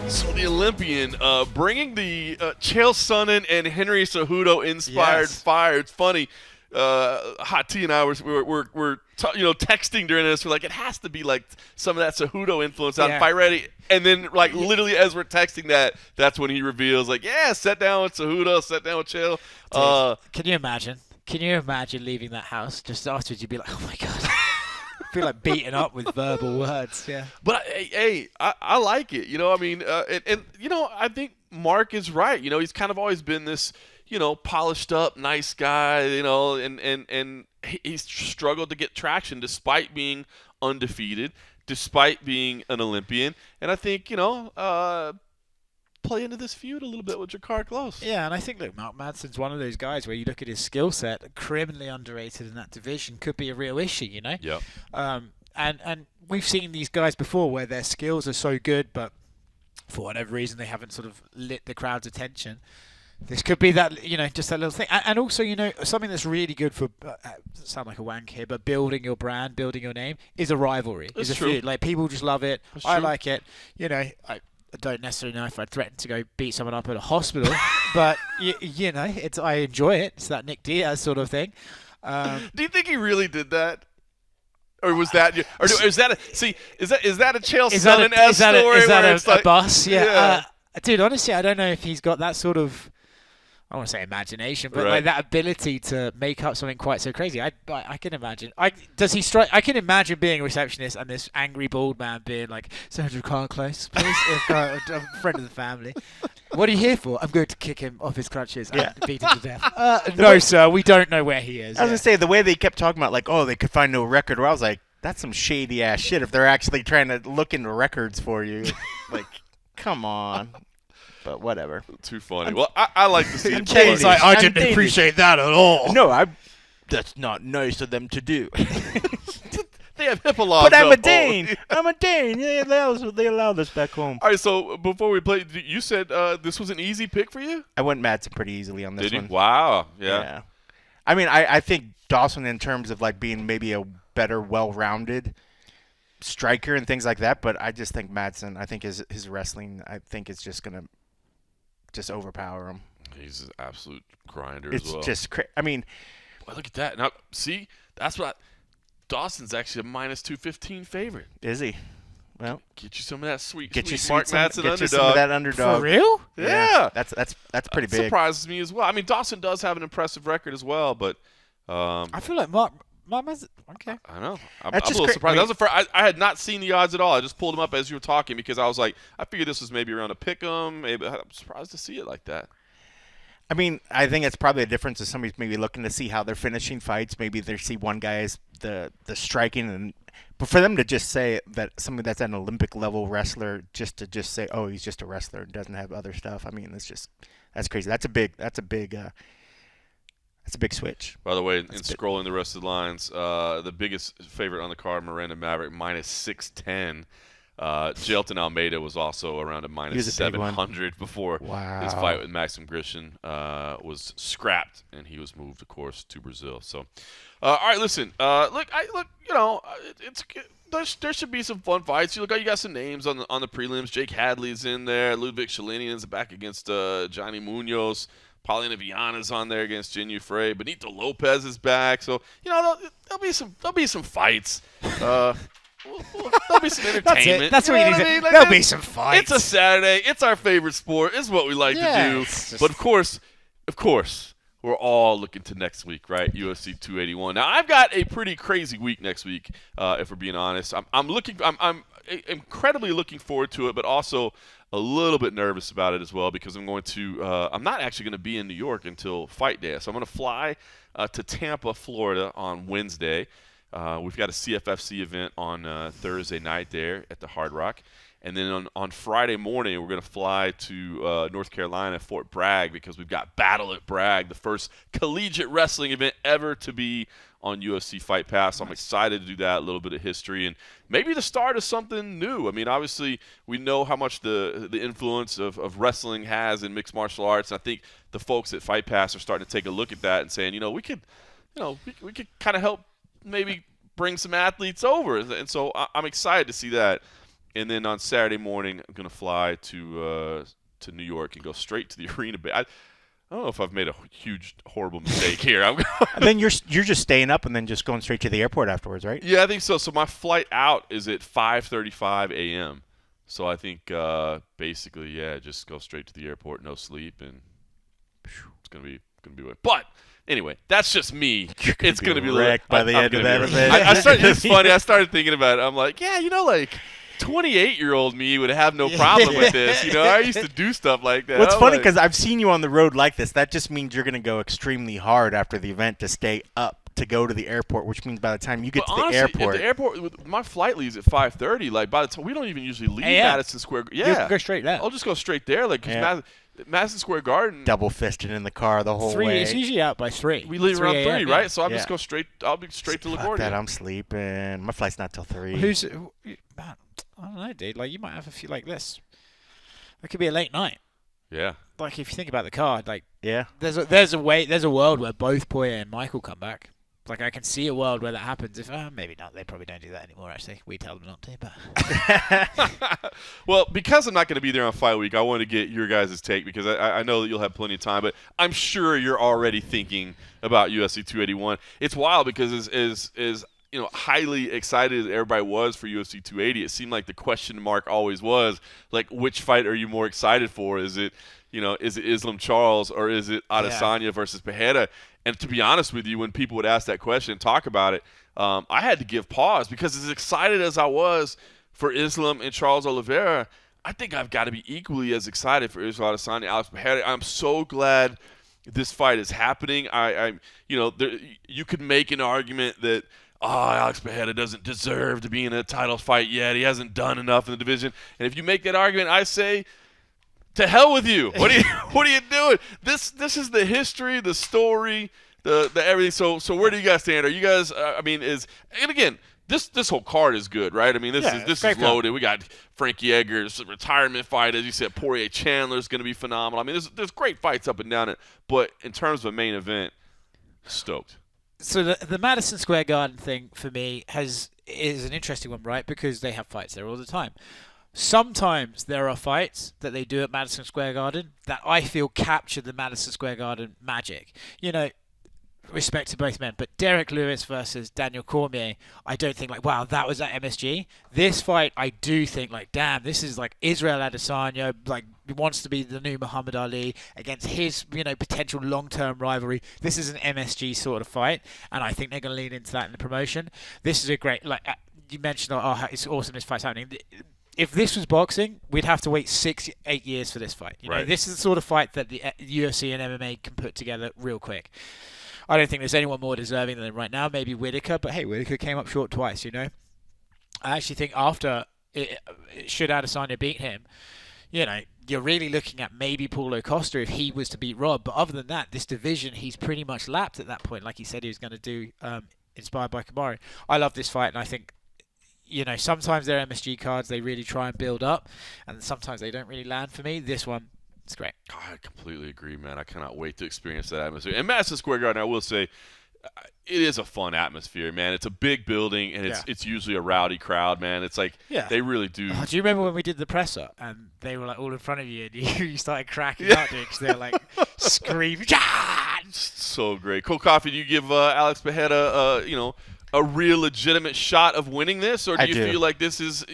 So the Olympian bringing the Chael Sonnen and Henry Cejudo inspired fire. It's funny. Hot T and I were texting during this. We're like, it has to be like some of that Cejudo influence on Fight Ready. And then like literally as we're texting that's when he reveals like, yeah, sit down with Cejudo, sit down with Chael. Can you imagine? Can you imagine leaving that house just afterwards? You'd be like, oh my god. I feel like beaten up with verbal words. Yeah. But hey, I like it. You know, I mean, and you know, I think Mark is right. You know, he's kind of always been this, you know, polished up, nice guy, you know, and he's struggled to get traction despite being undefeated, despite being an Olympian. And I think, you know, play into this feud a little bit with Jakar Close. Yeah, and I think, look, Mark Madsen's one of those guys where you look at his skill set, criminally underrated in that division, could be a real issue, you know? Yeah. And we've seen these guys before where their skills are so good, but for whatever reason they haven't sort of lit the crowd's attention. This could be that, you know, just that little thing. And also, you know, something that's really good for, sound like a wank here, but building your brand, building your name, is a rivalry. That's is a true. feud. Like, people just love it. That's I true. like it. You know, I don't necessarily know if I'd threaten to go beat someone up at a hospital, but, you know, I enjoy it. It's that Nick Diaz sort of thing. Do you think he really did that? Or was that, or is that a Chael Sonnen-esque story? Is that where it's like, a bus? Yeah. Yeah. Dude, honestly, I don't know if he's got that sort of, I want to say imagination, but Right. like that ability to make up something quite so crazy. I can imagine. Does he strike? I can imagine being a receptionist and this angry bald man being like, "Senator Carl Close, please, I'm a friend of the family. What are you here for? I'm going to kick him off his crutches and beat him to death." No, sir, we don't know where he is. I was going to say, the way they kept talking about, like, oh, they could find no record, where I was like, that's some shady-ass shit if they're actually trying to look into records for you. Like, come on. But whatever. Too funny. Well, I like to see it. He's like, I I'm didn't dated. appreciate that at all. No, that's not nice of them to do. They have HIPAA laws. But I'm a though. Dane. I'm a Dane. Yeah, they allow this back home. All right, so before we play, you said this was an easy pick for you? I went Madsen pretty easily on this Did you? one. Wow. Yeah. I mean, I think Dawson, in terms of like being maybe a better, well-rounded striker and things like that, but I just think Madsen, I think his wrestling, I think is just going to just overpower him. He's an absolute grinder It's as well. just I mean, Boy, look at that. Now, see, that's what Dawson's actually a minus 215 favorite. is he? Well, Get you some of that sweet get you Mark Madsen get you some underdog. of that underdog. For real? Yeah. That's pretty big. Surprises me as well. I mean, Dawson does have an impressive record as well, but I feel like Mark Madsen. Okay. I know. I'm That's a just little surprised. I mean- That was the first, I had not seen the odds at all. I just pulled them up as you were talking because I was like, I figured this was maybe around a pick 'em. Maybe I'm surprised to see it like that. I mean, I think it's probably a difference if somebody's maybe looking to see how they're finishing fights. Maybe they see one guy as the striking, but for them to just say that somebody that's an Olympic level wrestler, just to say, oh, he's just a wrestler and doesn't have other stuff. I mean, that's crazy. That's a big switch. By the way, in scrolling the rest of the lines, the biggest favorite on the card, Miranda Maverick, minus 610. Jailton Almeida was also around a He minus was a big one. 700 before his fight with Maxim Grishin was scrapped, and he was moved, of course, to Brazil. So, all right, listen. You know, there should be some fun fights. You got some names on the prelims. Jake Hadley's in there. Ludwig Shalinian's back against Johnny Munoz. Paulina Viana's on there against Jin Frey. Benito Lopez is back. So, you know, there'll be some fights. There'll be some entertainment. That's You what know you what need I to- mean? Like, there'll be some fights. It's a Saturday. It's our favorite sport. It's what we like to do. it's just- But of course, we're all looking to next week, right? UFC 281. Now, I've got a pretty crazy week next week, if we're being honest. I'm incredibly looking forward to it, but also a little bit nervous about it as well because I'm not actually going to be in New York until fight day. So I'm going to fly to Tampa, Florida on Wednesday. We've got a CFFC event on Thursday night there at the Hard Rock. And then on Friday morning, we're going to fly to North Carolina, Fort Bragg, because we've got Battle at Bragg, the first collegiate wrestling event ever to be on UFC Fight Pass. So I'm excited to do that, a little bit of history, and maybe the start of something new. I mean, obviously, we know how much the influence of wrestling has in mixed martial arts. And I think the folks at Fight Pass are starting to take a look at that and saying, we could kind of help maybe bring some athletes over. And so I'm excited to see that. And then on Saturday morning, I'm going to fly to New York and go straight to the arena. I don't know if I've made a huge, horrible mistake here. And then you're just staying up and then just going straight to the airport afterwards, right? Yeah, I think so. So my flight out is at 5:35 a.m. So I think basically, just go straight to the airport, no sleep, and it's gonna be good. But anyway, that's just me. It's gonna be wrecked by the end of that event. It's funny. I started thinking about it. I'm like, 28-year-old me would have no problem with this. I used to do stuff like that. What's funny, because I've seen you on the road like this. That just means you're going to go extremely hard after the event to stay up to go to the airport, which means by the time you get to honestly, the airport. At the airport, my flight leaves at 5:30. Like, by the time we don't even usually leave Madison Square. You can go straight there. I'll just go straight there. Like, Madison Square Garden. Double-fisted in the car the whole way. It's usually out by 3. We leave around 3, right? So I'll just go straight. I'll be straight to LaGuardia. That I'm sleeping. My flight's not till 3. Man, I don't know, dude. Like, you might have a few like this. It could be a late night. Yeah. Like, if you think about the card, like, yeah, there's a world where both Poirier and Michael come back. Like, I can see a world where that happens. If maybe not, they probably don't do that anymore. Actually, we tell them not to. But well, because I'm not going to be there on Fight Week, I want to get your guys' take, because I know that you'll have plenty of time. But I'm sure you're already thinking about UFC 281. It's wild because as highly excited as everybody was for UFC 280, it seemed like the question mark always was, like, which fight are you more excited for? Is it Islam Charles, or is it Adesanya versus Pereira? And to be honest with you, when people would ask that question and talk about it, I had to give pause, because as excited as I was for Islam and Charles Oliveira, I think I've got to be equally as excited for Israel Adesanya, Alex Pereira. I'm so glad this fight is happening. You could make an argument that Alex Pereira doesn't deserve to be in a title fight yet. He hasn't done enough in the division. And if you make that argument, I say, to hell with you. What are you doing? This is the history, the story, the everything. So where do you guys stand? Are you guys? And again, this whole card is good, right? I mean, this is loaded. We got Frankie Edgar's retirement fight, as you said. Poirier Chandler is going to be phenomenal. I mean, there's great fights up and down it. But in terms of a main event, stoked. So the Madison Square Garden thing for me is an interesting one, right? Because they have fights there all the time. Sometimes there are fights that they do at Madison Square Garden that I feel capture the Madison Square Garden magic. Respect to both men, but Derek Lewis versus Daniel Cormier, I don't think like, wow, that was at MSG. This fight, I do think like, damn, this is like Israel Adesanya, like, wants to be the new Muhammad Ali against his, potential long-term rivalry. This is an MSG sort of fight, and I think they're going to lean into that in the promotion. This is a great, like you mentioned, it's awesome this fight's happening. If this was boxing, we'd have to wait 6-8 years for this fight. Right. This is the sort of fight that the UFC and MMA can put together real quick. I don't think there's anyone more deserving than him right now. Maybe Whittaker, but hey, Whittaker came up short twice, I actually think after, should Adesanya beat him, you're really looking at maybe Paulo Costa if he was to beat Rob. But other than that, this division, he's pretty much lapped at that point, like he said he was going to do, inspired by Kamaru. I love this fight, and I think, sometimes their MSG cards, they really try and build up, and sometimes they don't really land for me. This one, it's great. I completely agree, man. I cannot wait to experience that atmosphere. And Madison Square Garden, I will say, it is a fun atmosphere, man. It's a big building, and it's usually a rowdy crowd, man. It's like they really do. Oh, do you remember when we did the presser and they were like all in front of you and you started cracking up, dude, because they're like screaming. So great. Cold Coffee, do you give Alex Pereira, a real legitimate shot of winning this, or do you feel like this is,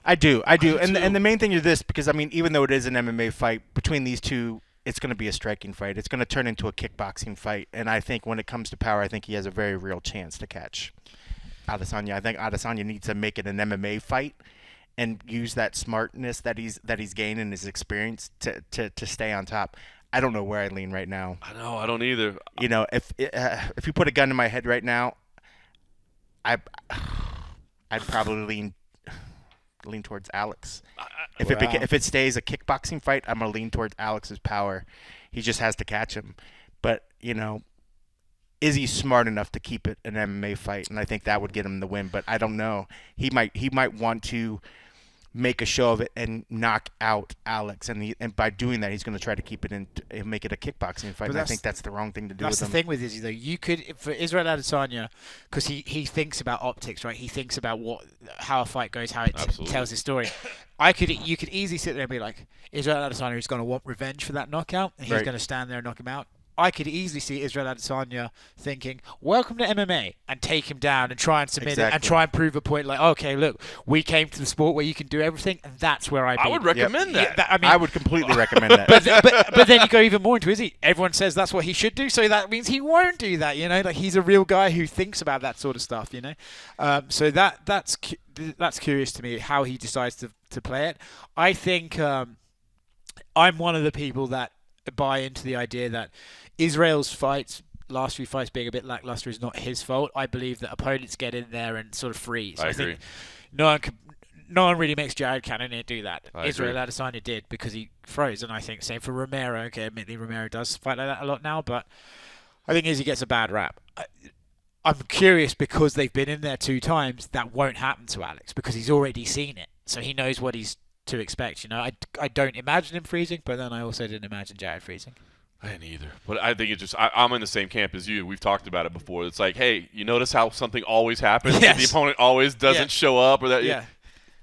I do. And the main thing is this, because, even though it is an MMA fight, between these two, it's going to be a striking fight. It's going to turn into a kickboxing fight. And I think when it comes to power, I think he has a very real chance to catch Adesanya. I think Adesanya needs to make it an MMA fight and use that smartness that he's gained in his experience to stay on top. I don't know where I lean right now. I know. I don't either. If you put a gun to my head right now, I'd probably lean towards Alex. If it stays a kickboxing fight, I'm gonna lean towards Alex's power. He just has to catch him. But is he smart enough to keep it an MMA fight? And I think that would get him the win. But I don't know. He might want to make a show of it and knock out Alex, and by doing that, he's going to try to keep it in and make it a kickboxing fight. And I think that's the wrong thing to do. That's with the him. thing with Izzy, though. You could, for Israel Adesanya, because he thinks about optics, right? He thinks about how a fight goes, how it tells his story. You could easily sit there and be like, Israel Adesanya is going to want revenge for that knockout, and he's going to stand there and knock him out. I could easily see Israel Adesanya thinking, welcome to MMA, and take him down and try and submit it and try and prove a point like, okay, look, we came to the sport where you can do everything, and that's where I would recommend that. Yeah, I would completely recommend that. But then you go even more into Izzy. Everyone says that's what he should do, so that means he won't do that, Like, he's a real guy who thinks about that sort of stuff, So that's curious to me, how he decides to play it. I think I'm one of the people that buy into the idea that Israel's last few fights being a bit lackluster is not his fault. I believe that opponents get in there and sort of freeze. I agree. Think no one really makes Jared Cannonier do that. Israel Adesanya did because he froze, and I think same for Romero. Okay, admittedly Romero does fight like that a lot now, but I think Izzy gets a bad rap. I'm curious because they've been in there 2 times. That won't happen to Alex because he's already seen it, so he knows what he's to expect. I don't imagine him freezing, but then I also didn't imagine Jared freezing. I didn't either. But I think it's just I'm in the same camp as you. We've talked about it before. It's like, hey, you notice how something always happens? Yes. The opponent always doesn't show up, or that. Yeah.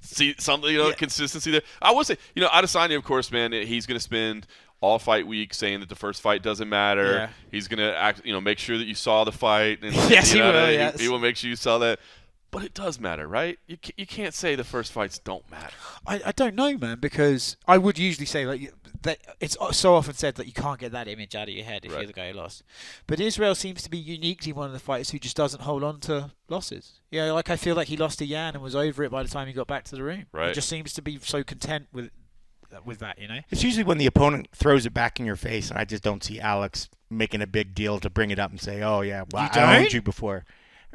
See something, consistency there. I would say, Adesanya, of course, man, he's going to spend all fight week saying that the first fight doesn't matter. Yeah. He's going to make sure that you saw the fight. And, Yes, he will. Yes. He will make sure you saw that. But it does matter, right? You can't say the first fights don't matter. I don't know, man, because I would usually say that it's so often said that you can't get that image out of your head if you're the guy who lost. But Israel seems to be uniquely one of the fighters who just doesn't hold on to losses. I feel like he lost to Yan and was over it by the time he got back to the room. Right. He just seems to be so content with that, It's usually when the opponent throws it back in your face, and I just don't see Alex making a big deal to bring it up and say, oh, yeah, well, I owned you before.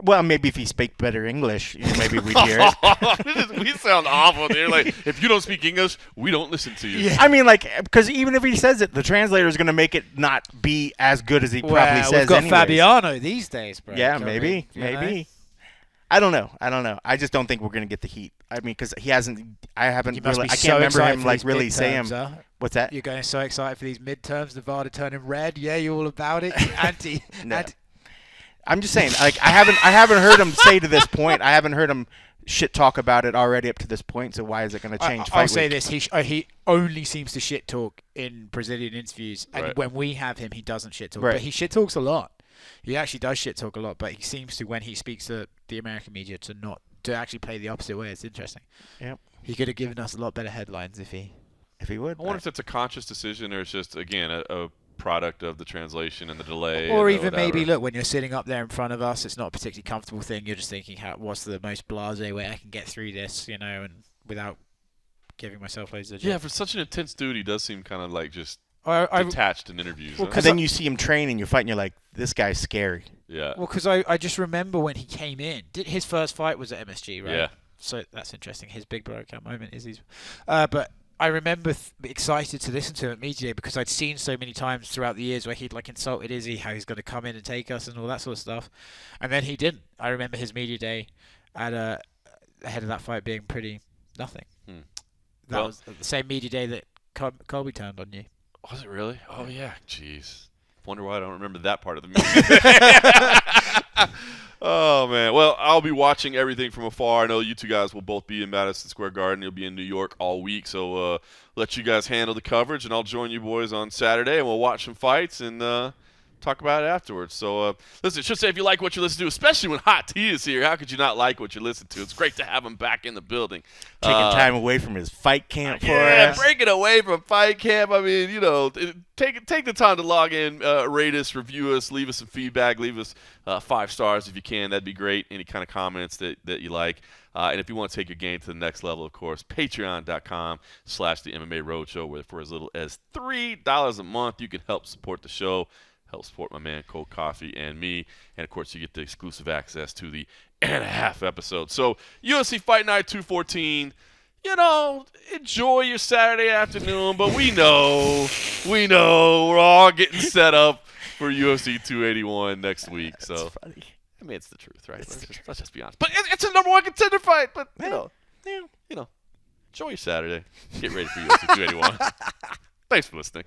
Well, maybe if he spoke better English, maybe we'd hear it. We sound awful. They're like, if you don't speak English, we don't listen to you. Yeah. I mean, because even if he says it, the translator is going to make it not be as good as he probably says. We've got anyways. Fabiano these days, bro. Yeah, maybe. I don't know. I just don't think we're going to get the heat. I mean, because he hasn't. I haven't. Really, I can't remember him really saying. What's that? You're going so excited for these midterms, Nevada turning red. Yeah, you're all about it. Anti. I'm just saying, I haven't heard him say to this point. I haven't heard him shit talk about it already up to this point. So why is it going to change? I'll say this: he only seems to shit talk in Brazilian interviews, and when we have him, he doesn't shit talk. But he shit talks a lot. He actually does shit talk a lot, but he seems to, when he speaks to the American media, to actually play the opposite way. It's interesting. Yep. He could have given us a lot better headlines if he would. I wonder if that's a conscious decision or it's just again a product of the translation and the delay, or even maybe look, when you're sitting up there in front of us, it's not a particularly comfortable thing. You're just thinking, what's the most blasé way I can get through this, and without giving myself loads of for such an intense dude, he does seem kind of like just detached in interviews. Well, then you see him train and you fight and you're like, this guy's scary. Yeah. Well, because I just remember when he came in, his first fight was at MSG, right? Yeah. So that's interesting. His big breakout moment is his, but I remember excited to listen to him at Media Day because I'd seen so many times throughout the years where he'd insulted Izzy, how he's going to come in and take us and all that sort of stuff, and then he didn't. I remember his Media Day ahead of that fight being pretty nothing. That was the same Media Day that Colby turned on you. Was it really? Oh yeah. Jeez. Wonder why I don't remember that part of the meeting. Oh, man. Well, I'll be watching everything from afar. I know you two guys will both be in Madison Square Garden. You'll be in New York all week. So let you guys handle the coverage, and I'll join you boys on Saturday, and we'll watch some fights and talk about it afterwards. So, listen, should say if you like what you listen to, especially when Hot T is here, how could you not like what you listen to? It's great to have him back in the building. Taking time away from his fight camp for us. Break it away from fight camp. I mean, take the time to log in, rate us, review us, leave us some feedback, leave us 5 stars if you can. That'd be great. Any kind of comments that you like. And if you want to take your game to the next level, of course, patreon.com/the MMA Roadshow, where for as little as $3 a month, you can help support the show. help support my man Cold Coffee and me. And, of course, you get the exclusive access to the and a half episode. So, UFC Fight Night 214, enjoy your Saturday afternoon. But we know we're all getting set up for UFC 281 next week. So, funny. I mean, it's the truth, right? Let's just be honest. But it's a number one contender fight. But, enjoy your Saturday. Get ready for UFC 281. Thanks for listening.